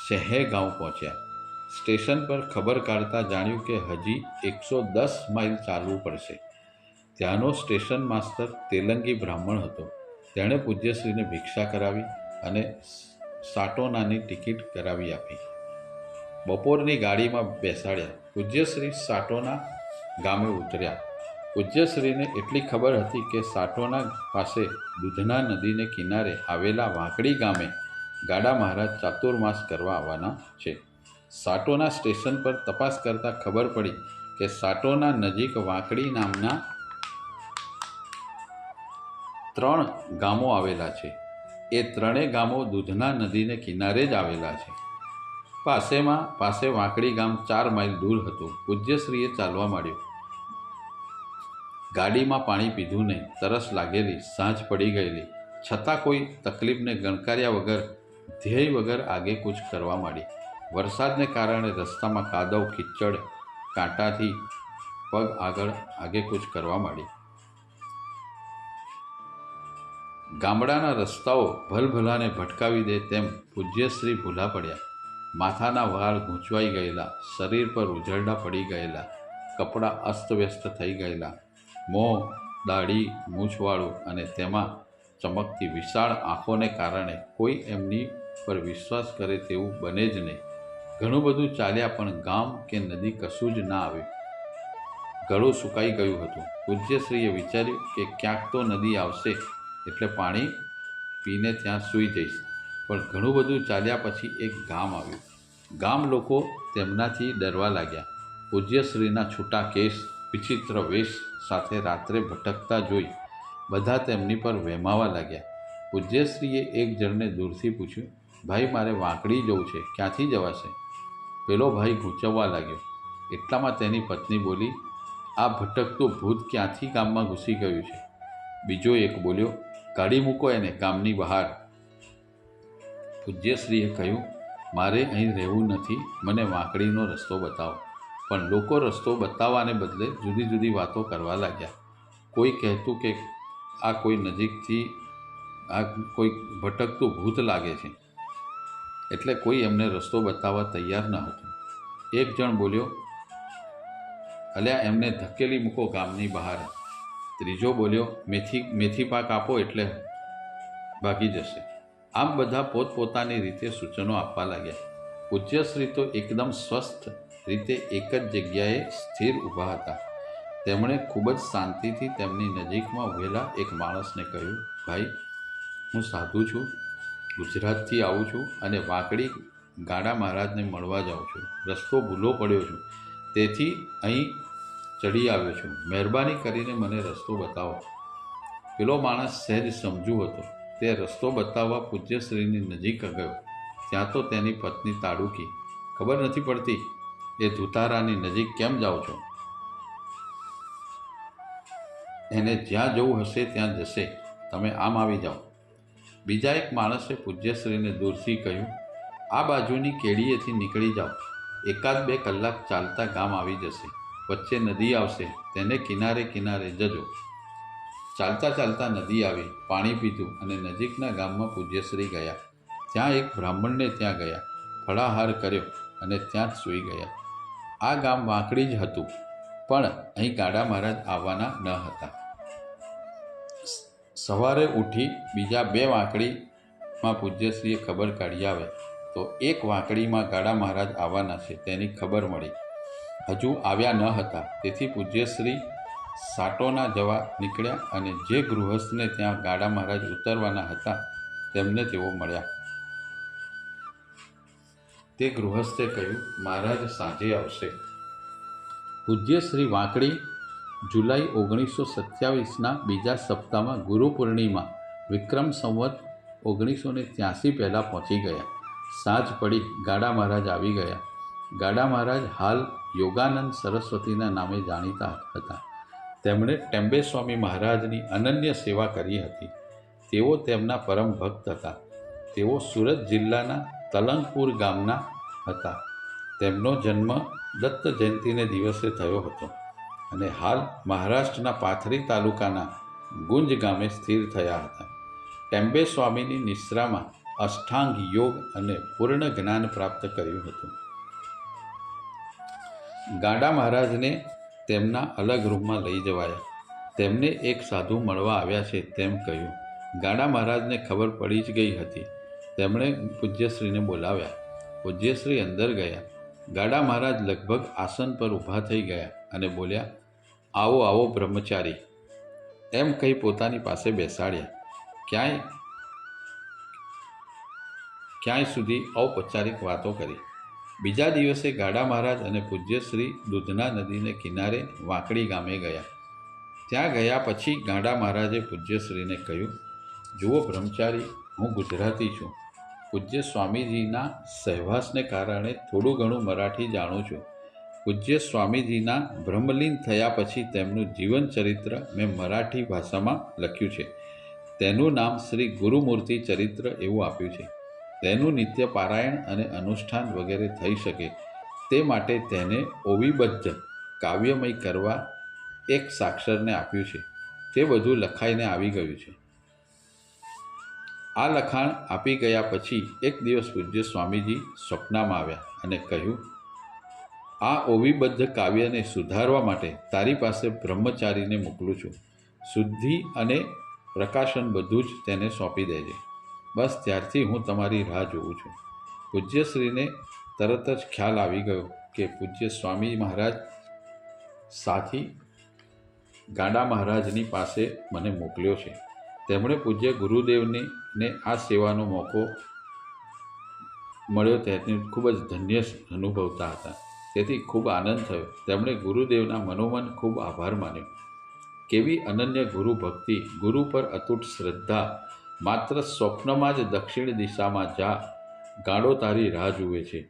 શહેર ગાંવ પહોંચ્યા. સ્ટેશન પર ખબર કાઢતા જાણ્યું કે હજી 110 માઇલ ચાલવું પડશે. ત્યાંનો સ્ટેશન માસ્તર તેલંગી બ્રાહ્મણ હતો. તેણે પૂજ્યશ્રીને ભિક્ષા કરાવી અને સાટોનાની ટિકિટ કરાવી આપી. બપોરની ગાડીમાં બેસાડ્યા. પૂજ્યશ્રી સાટોના ગામે ઉતર્યા. પૂજ્યશ્રીને એટલી ખબર હતી કે સાટોના પાસે દૂધના નદીને કિનારે આવેલા વાંકડી ગામે ગાડા મહારાજ ચાતુર્માસ કરવા આવવાના છે. સાટોના સ્ટેશન પર તપાસ કરતાં ખબર પડી કે સાટોના નજીક વાંકડી નામના 3 ગામો આવેલા છે. એ 3 ગામો દૂધના નદીને કિનારે જ આવેલા છે. પાસે વાંકડી ગામ 4 માઇલ દૂર હતું. પૂજ્યશ્રીએ ચાલવા માંડ્યું. ગાડીમાં પાણી પીધું નહીં. તરસ લાગેલી. સાંજ પડી ગયેલી. છતાં કોઈ તકલીફને ગણકાર્યા વગર, ધ્યેય વગર આગેકૂચ કરવા માંડી. વરસાદને કારણે રસ્તામાં કાદવ કીચડ, કાંટાથી પગ આગેકૂચ કરવા માંડી. ગામડાના રસ્તાઓ ભલભલાને ભટકાવી દે તેમ પૂજ્યશ્રી ભૂલા પડ્યા. માથાના વાળ ગૂંચવાઈ ગયેલા, શરીર પર ઉઝરડા પડી ગયેલા, કપડાં અસ્તવ્યસ્ત થઈ ગયેલા. મોં, દાઢી, મૂછવાળું અને તેમાં ચમકતી વિશાળ આંખોને કારણે કોઈ એમની પર વિશ્વાસ કરે તેવું બને જ નહીં. ઘણું બધું ચાલ્યા પણ ગામ કે નદી કશું જ ના આવ્યું. ગળું સુકાઈ ગયું હતું. પૂજ્યશ્રીએ વિચાર્યું કે ક્યાંક તો નદી આવશે એટલે પાણી પીને ત્યાં સૂઈ જઈશ. પણ ઘણું બધું ચાલ્યા પછી એક ગામ આવ્યું. ગામ લોકો તેમનાથી ડરવા લાગ્યા. પૂજ્યશ્રીના છૂટા કેસ, વિચિત્ર વેશ સાથે રાત્રે ભટકતા જોઈ બધા તેમની પર વહેમાવા લાગ્યા. પૂજ્યશ્રીએ એક જણને દૂરથી પૂછ્યું, ભાઈ, મારે વાંકડી જવું છે, ક્યાંથી જવાશે? પેલો ભાઈ ગૂંચવવા લાગ્યો. એટલામાં તેની પત્ની બોલી, આ ભટકતું ભૂત ક્યાંથી ગામમાં ઘૂસી ગયું છે? બીજો એક બોલ્યો, કાઢી મૂકો એને ગામની બહાર. પૂજ્યશ્રીએ કહ્યું, મારે અહીં રહેવું નથી, મને વાંકડીનો રસ્તો બતાવો. પણ લોકો રસ્તો બતાવવાને બદલે જુદી જુદી વાતો કરવા લાગ્યા. કોઈ કહેતું કે આ કોઈ નજીકથી આ કોઈ ભટકતું ભૂત લાગે છે, એટલે કોઈ એમને રસ્તો બતાવવા તૈયાર ન હતું. એક જણ બોલ્યો, અલ્યા એમને ધકેલી મૂકો ગામની બહાર. ત્રીજો બોલ્યો, મેથી પાક આપો એટલે ભાગી જશે. આમ બધા પોતપોતાની રીતે સૂચનો આપવા લાગ્યા. પૂજ્યશ્રી તો એકદમ સ્વસ્થ રીતે એક જ જગ્યાએ સ્થિર ઊભા હતા. તેમણે ખૂબ જ શાંતિથી તેમની નજીકમાં ઊભેલા એક માણસને કહ્યું, ભાઈ, હું સાધુ છું, ગુજરાતથી આવું છું અને વાંકડી ગાડા મહારાજને મળવા જાઉં છું. રસ્તો ભૂલો પડ્યો છું, તેથી અહીં ચડી આવ્યો છું. મહેરબાની કરીને મને રસ્તો બતાવો. પેલો માણસ સહેજ સમજુ હતો. તે રસ્તો બતાવવા પૂજ્યશ્રીની નજીક ગયો. ત્યાં તો તેની પત્ની તાડુકી, ખબર નથી પડતી એ ધુતારાની નજીક કેમ જાઓ છો? એને જ્યાં જવું હશે ત્યાં જશે, તમે આમ આવી જાઓ. બીજા એક માણસે પૂજ્યશ્રીને દૂરથી કહ્યું, આ બાજુની કેડીએથી નીકળી જાઓ. 1-2 કલાક ચાલતા ગામ આવી જશે. વચ્ચે નદી આવશે, તેને કિનારે કિનારે જજો. ચાલતા ચાલતા નદી આવી. પાણી પીધું અને નજીકના ગામમાં પૂજ્યશ્રી ગયા. ત્યાં એક બ્રાહ્મણને ત્યાં ગયા. ફળાહાર કર્યો અને ત્યાં જ સૂઈ ગયા. આ ગામ વાંકડી જ હતું, પણ અહીં ગાડા મહારાજ આવવાના ન હતા. સવારે ઉઠી બીજા 2 વાંકડીમાં પૂજ્યશ્રીએ ખબર કાઢી આવે તો એક વાંકડીમાં ગાડા મહારાજ આવવાના છે તેની ખબર મળી. હજુ આવ્યા ન હતા. તેથી પૂજ્યશ્રી સાટોના જવા નીકળ્યા અને જે ગૃહસ્થને ત્યાં ગાડા મહારાજ ઉતરવાના હતા તેમને તેઓ મળ્યા. તે ગૃહસ્થે કહ્યું, મહારાજ સાંજે આવશે. પૂજ્યશ્રી વાંકડી જુલાઈ 1927ના બીજા સપ્તાહમાં ગુરુ પૂર્ણિમા વિક્રમ સંવત 1983 પહેલાં પહોંચી ગયા. સાંજ પડી ગાડા મહારાજ આવી ગયા. ગાડા મહારાજ હાલ યોગાનંદ સરસ્વતીના નામે જાણીતા હતા. તેમણે ટેમ્બે સ્વામી મહારાજની અનન્ય સેવા કરી હતી. તેઓ તેમના પરમ ભક્ત હતા. તેઓ સુરત જિલ્લાના તલંગપુર ગામના હતા. તેમનો જન્મ દત્ત જયંતિને દિવસે થયો હતો અને હાલ મહારાષ્ટ્રના પાથરી તાલુકાના ગુંજ ગામે સ્થિર થયા હતા. ટેમ્બે સ્વામીની નિશ્રામાં અષ્ટાંગ યોગ અને પૂર્ણ જ્ઞાન પ્રાપ્ત કર્યું હતું. ગાડા મહારાજને તેમના અલગ રૂમમાં લઈ જવાયા. તેમને એક સાધુ મળવા આવ્યા છે તેમ કહ્યું. ગાડા મહારાજને ખબર પડી જ ગઈ હતી. તેમણે પૂજ્યશ્રીને બોલાવ્યા. પૂજ્યશ્રી અંદર ગયા. ગાડા મહારાજ લગભગ આસન પર ઊભા થઈ ગયા અને બોલ્યા, આવો આવો બ્રહ્મચારી, એમ કહી પોતાની પાસે બેસાડ્યા. ક્યાંય સુધી ઔપચારિક વાતો કરી. બીજા દિવસે ગાડા મહારાજ અને પૂજ્યશ્રી દૂધના નદીને કિનારે વાંકડી ગામે ગયા. ત્યાં ગયા પછી ગાડા મહારાજે પૂજ્યશ્રીને કહ્યું, જુઓ બ્રહ્મચારી, હું ગુજરાતી છું. પૂજ્ય સ્વામીજીના સહવાસને કારણે થોડું ઘણું મરાઠી જાણું છું. પૂજ્ય સ્વામીજીના બ્રહ્મલીન થયા પછી તેમનું જીવન ચરિત્ર મેં મરાઠી ભાષામાં લખ્યું છે. તેનું નામ શ્રી ગુરુમૂર્તિ ચરિત્ર એવું આપ્યું છે. તેનું નિત્ય પારાયણ અને અનુષ્ઠાન વગેરે થઈ શકે તે માટે તેને ઓવિબદ્ધ કાવ્યમય કરવા એક સાક્ષરને આપ્યું છે. તે બધું લખાઈને આવી ગયું છે. આ લખાણ આપી ગયા પછી એક દિવસ પૂજ્ય સ્વામીજી સ્વપ્નમાં આવ્યા અને કહ્યું, આ ઓવિબદ્ધ કાવ્યને સુધારવા માટે તારી પાસે બ્રહ્મચારીને મોકલું છું. શુદ્ધિ અને પ્રકાશન બધું જ તેને સોંપી દેજે. બસ ત્યારથી હું તમારી રાહ જોઉં છું. પૂજ્યશ્રીને તરત જ ખ્યાલ આવી ગયો કે પૂજ્ય સ્વામી મહારાજ સાથી ગાડા મહારાજની પાસે મને મોકલ્યો છે. તેમણે પૂજ્ય ગુરુદેવને આ સેવાનો મોકો મળ્યો તેથી ખૂબ જ ધન્ય અનુભવતા હતા. તેથી ખૂબ આનંદ થયો. તેમણે ગુરુદેવના મનોમન ખૂબ આભાર માન્યો. કેવી અનન્ય ગુરુ ભક્તિ, ગુરુ પર અતૂટ શ્રદ્ધા. માત્ર સ્વપ્નમાં જ દક્ષિણ દિશામાં જા, ગાડો તારી રાહ જુએ છે.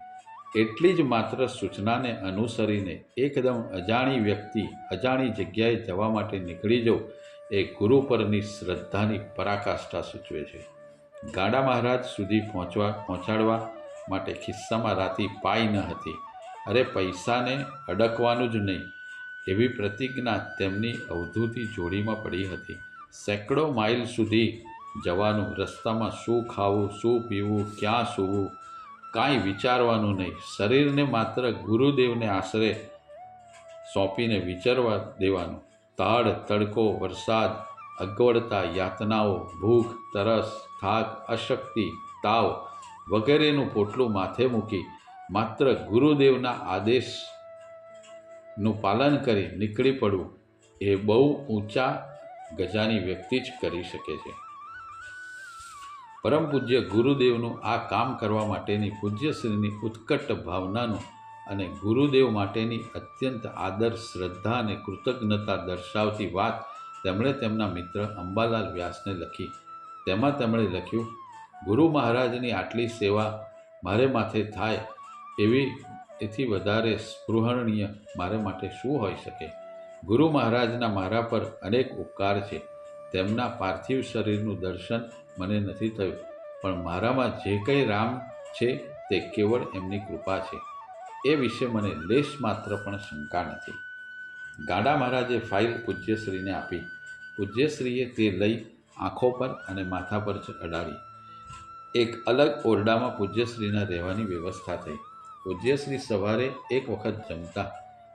એટલી જ માત્ર સૂચનાને અનુસરીને એકદમ અજાણી વ્યક્તિ અજાણી જગ્યાએ જવા માટે નીકળી જવું એ ગુરુ પરની શ્રદ્ધાની પરાકાષ્ઠા સૂચવે છે. ગાડા મહારાજ સુધી પહોંચાડવા માટે ખિસ્સામાં રાતી પાઈ ન હતી. અરે પૈસાને અડકવાનું જ નહીં એવી પ્રતિજ્ઞા તેમની અવધૂતી જોડીમાં પડી હતી. સેંકડો માઇલ સુધી જવાનું, રસ્તામાં શું ખાવું, શું પીવું, ક્યાં સૂવું, કાંઈ વિચારવાનું નહીં. શરીરને માત્ર ગુરુદેવને આશરે સોંપીને વિચરવા દેવાનું. તાડ, તડકો, વરસાદ, અગવડતા, યાતનાઓ, ભૂખ, તરસ, થાક, અશક્તિ, તાવ વગેરેનું પોટલું માથે મૂકી માત્ર ગુરુદેવના આદેશનું પાલન કરી નીકળી પડવું એ બહુ ઊંચા ગજાની વ્યક્તિ જ કરી શકે છે. પરમ પૂજ્ય ગુરુદેવનું આ કામ કરવા માટેની પૂજ્યશ્રીની ઉત્કટ ભાવનાનું અને ગુરુદેવ માટેની અત્યંત આદર, શ્રદ્ધા અને કૃતજ્ઞતા દર્શાવતી વાત તેમણે તેમના મિત્ર અંબાલાલ વ્યાસને લખી. તેમાં તેમણે લખ્યું, ગુરુ મહારાજની આટલી સેવા મારે માથે થાય એથી વધારે સ્પૃહણીય મારે માટે શું હોઈ શકે. ગુરુ મહારાજના મારા પર અનેક ઉપકાર છે. તેમના પાર્થિવ શરીરનું દર્શન મને નથી થયું, પણ મારામાં જે કંઈ રામ છે તે કેવળ એમની કૃપા છે. એ વિશે મને લેશ માત્ર પણ શંકા નથી. ગાડા મહારાજે ફાઇલ પૂજ્યશ્રીને આપી. પૂજ્યશ્રીએ તે લઈ આંખો પર અને માથા પર અડાડી. એક અલગ ઓરડામાં પૂજ્યશ્રીના રહેવાની વ્યવસ્થા થઈ. પૂજ્યશ્રી સવારે એક વખત જમતા,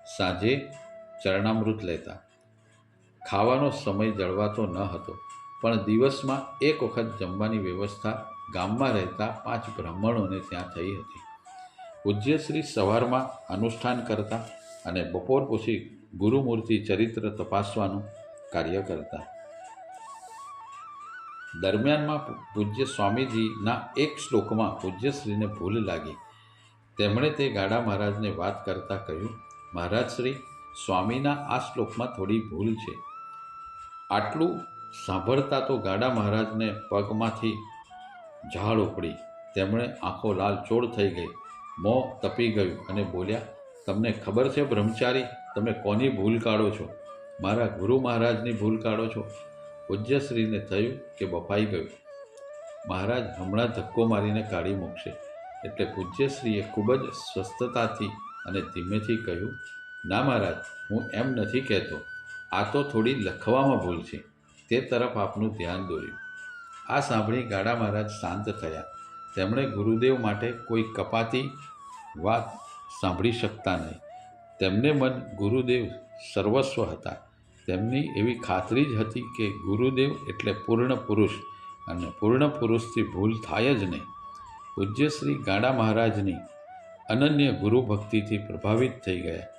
સાંજે ચરણામૃત લેતા. ખાવાનો સમય જળવાતો ન હતો, પણ દિવસમાં એક વખત જમવાની વ્યવસ્થા ગામમાં રહેતા 5 બ્રાહ્મણોને ત્યાં થઈ હતી. પૂજ્યશ્રી સવારમાં અનુષ્ઠાન કરતા, અને બપોર પછી ગુરુમૂર્તિ ચરિત્ર તપાસવાનું કાર્ય કરતા. દરમિયાનમાં પૂજ્ય સ્વામીજીના એક શ્લોકમાં પૂજ્યશ્રીને ભૂલ લાગી. તેમણે તે ગાડા મહારાજને વાત કરતાં કહ્યું, મહારાજ શ્રી, સ્વામીના આ શ્લોકમાં થોડી ભૂલ છે. આટલું સાંભળતા તો ગાડા મહારાજને પગમાંથી ઝાળ ઉપડી. તેમણે આંખો લાલચોળ થઈ ગઈ, મોં તપી ગયું અને બોલ્યા, તમને ખબર છે બ્રહ્મચારી, તમે કોની ભૂલ કાઢો છો? મારા ગુરુ મહારાજની ભૂલ કાઢો છો? પૂજ્યશ્રીને થયું કે બફાઈ ગયું. મહારાજ હમણાં ધક્કો મારીને કાઢી મૂકશે. એટલે પૂજ્યશ્રીએ ખૂબ જ સ્વસ્થતાથી અને ધીમેથી કહ્યું, ના મહારાજ, હું એમ નથી કહેતો. આ તો થોડી લખવામાં ભૂલ છે. તે તરફ આપનું ધ્યાન દોર્યું. આ સાંભળી ગાડા મહારાજ શાંત થયા. તેમણે ગુરુદેવ માટે કોઈ કપાતી વાત સાંભળી શકતા નહીં. તેમને મન ગુરુદેવ સર્વસ્વ હતા. તેમની એવી ખાતરી જ હતી કે ગુરુદેવ એટલે પૂર્ણ પુરુષ અને પૂર્ણ પુરુષથી ભૂલ થાય જ નહીં. પૂજ્યશ્રી ગાડા મહારાજની અનન્ય ગુરુ ભક્તિથી પ્રભાવિત થઈ ગયા.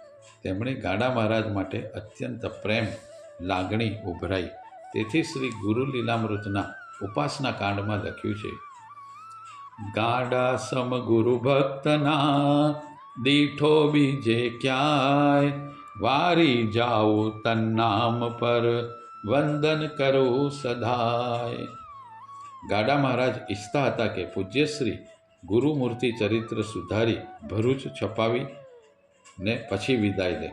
તેમણે ગાડા મહારાજ માટે અત્યંત પ્રેમ લાગણી ઉભરાઈ. તેથી શ્રી ગુરુ લીલામૃતના ઉપાસના કાંડમાં લખ્યું છે, ગાડા સમ ગુરુ ભક્તના દીઠો બીજે ક્યાંય, વારી જાઓ તન નામ પર વંદન કરું સદાય. ગાડા મહારાજ ઈચ્છતા હતા કે પૂજ્યશ્રી ગુરુમૂર્તિ ચરિત્ર સુધારી ભરૂચ છપાવી ને પછી વિદાય લે,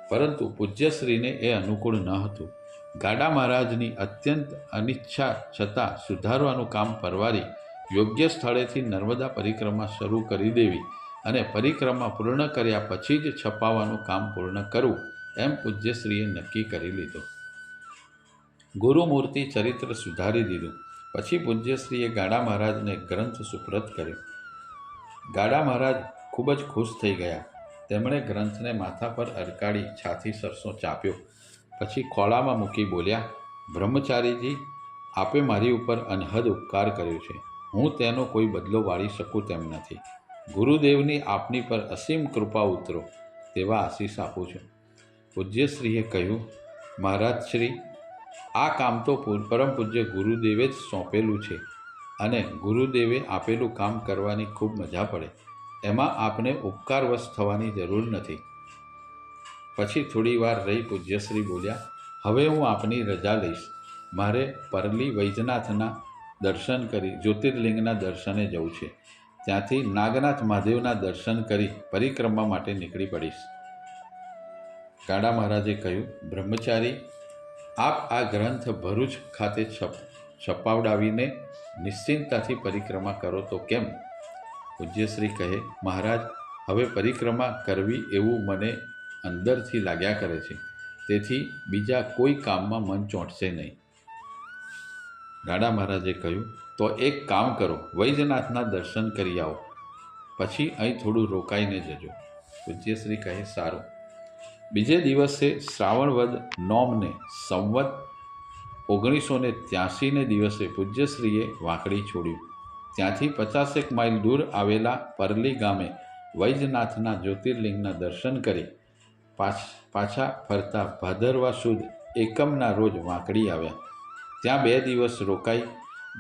પરંતુ પૂજ્યશ્રીને એ અનુકૂળ ન હતું. ગાડા મહારાજની અત્યંત અનિચ્છા છતાં સુધારવાનું કામ પરવારી યોગ્ય સ્થળેથી નર્મદા પરિક્રમા શરૂ કરી દેવી અને પરિક્રમા પૂર્ણ કર્યા પછી જ છપાવવાનું કામ પૂર્ણ કરવું, એમ પૂજ્યશ્રીએ નક્કી કરી લીધું. ગુરુમૂર્તિ ચરિત્ર સુધારી દીધું. પછી પૂજ્યશ્રીએ ગાડા મહારાજને ગ્રંથ સુપ્રત કર્યો. ગાડા મહારાજ ખૂબ જ ખુશ થઈ ગયા. તેમણે ગ્રંથને માથા પર અરકાડી છાતી સરસો ચાપ્યો. પછી ખોળામાં મૂકી બોલ્યા, બ્રહ્મચારીજી, આપે મારી ઉપર અનહદ ઉપકાર કર્યો છે. હું તેનો કોઈ બદલો વાળી શકું તેમ નથી. ગુરુદેવની આપની પર અસીમ કૃપા ઉતરો તેવા આશીષ આપું છું. પૂજ્યશ્રીએ કહ્યું, મહારાજ શ્રી, આ કામ તો પરમ પૂજ્ય ગુરુદેવે જ સોંપેલું છે અને ગુરુદેવે આપેલું કામ કરવાની ખૂબ મજા પડે. એમાં આપને ઉપકારવશ થવાની જરૂર નથી. પછી થોડી વાર રહી પૂજ્યશ્રી બોલ્યા, હવે હું આપની રજા લઈશ. મારે પરલી વૈજનાથના દર્શન કરી જ્યોતિર્લિંગના દર્શને જવું છે. ત્યાંથી નાગનાથ મહાદેવના દર્શન કરી પરિક્રમા માટે નીકળી પડીશ. ગાડા મહારાજે કહ્યું, બ્રહ્મચારી, આપ આ ગ્રંથ ભરૂચ ખાતે છપાવડાવીને નિશ્ચિંતાથી પરિક્રમા કરો તો કેમ? પૂજ્યશ્રી કહે, મહારાજ, હવે પરિક્રમા કરવી એવું મને અંદરથી લાગ્યા કરે છે. તેથી બીજા કોઈ કામમાં મન ચોંટશે નહીં. ગાડા મહારાજે કહ્યું, તો એક કામ કરો, વૈજનાથના દર્શન કરી આવો, પછી અહીં થોડું રોકાઈને જજો. પૂજ્યશ્રી કહે, સારું. બીજે દિવસે શ્રાવણ વદ નોમને સંવત 1983 દિવસે પૂજ્યશ્રીએ વાંકડી છોડ્યું. ત્યાંથી 50 માઇલ દૂર આવેલા પરલી ગામે વૈજનાથના જ્યોતિર્લિંગના દર્શન કરી પાછા ફરતા ભાદરવા સુદ એકમના રોજ વાંકડી આવ્યા. ત્યાં 2 દિવસ રોકાઈ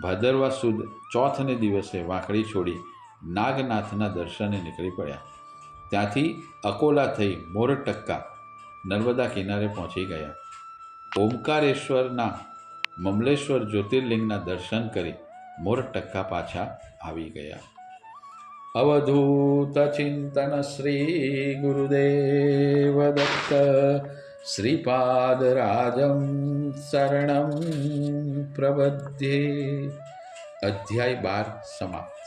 ભાદરવા સુદ ચોથને દિવસે વાંકડી છોડી નાગનાથના દર્શને નીકળી પડ્યા. ત્યાંથી અકોલા થઈ મોરટક્કા નર્મદા કિનારે પહોંચી ગયા. ઓમકારેશ્વરના મમલેશ્વર જ્યોતિર્લિંગના દર્શન કરી મોરટક્કા પાછા આવી ગયા. અવધૂત ચિંતન શ્રી ગુરુદેવ દત્ત શ્રીપાદરાજમ શરણમ પ્રબધ્યે. અધ્યાય 12 સમાપ્ત.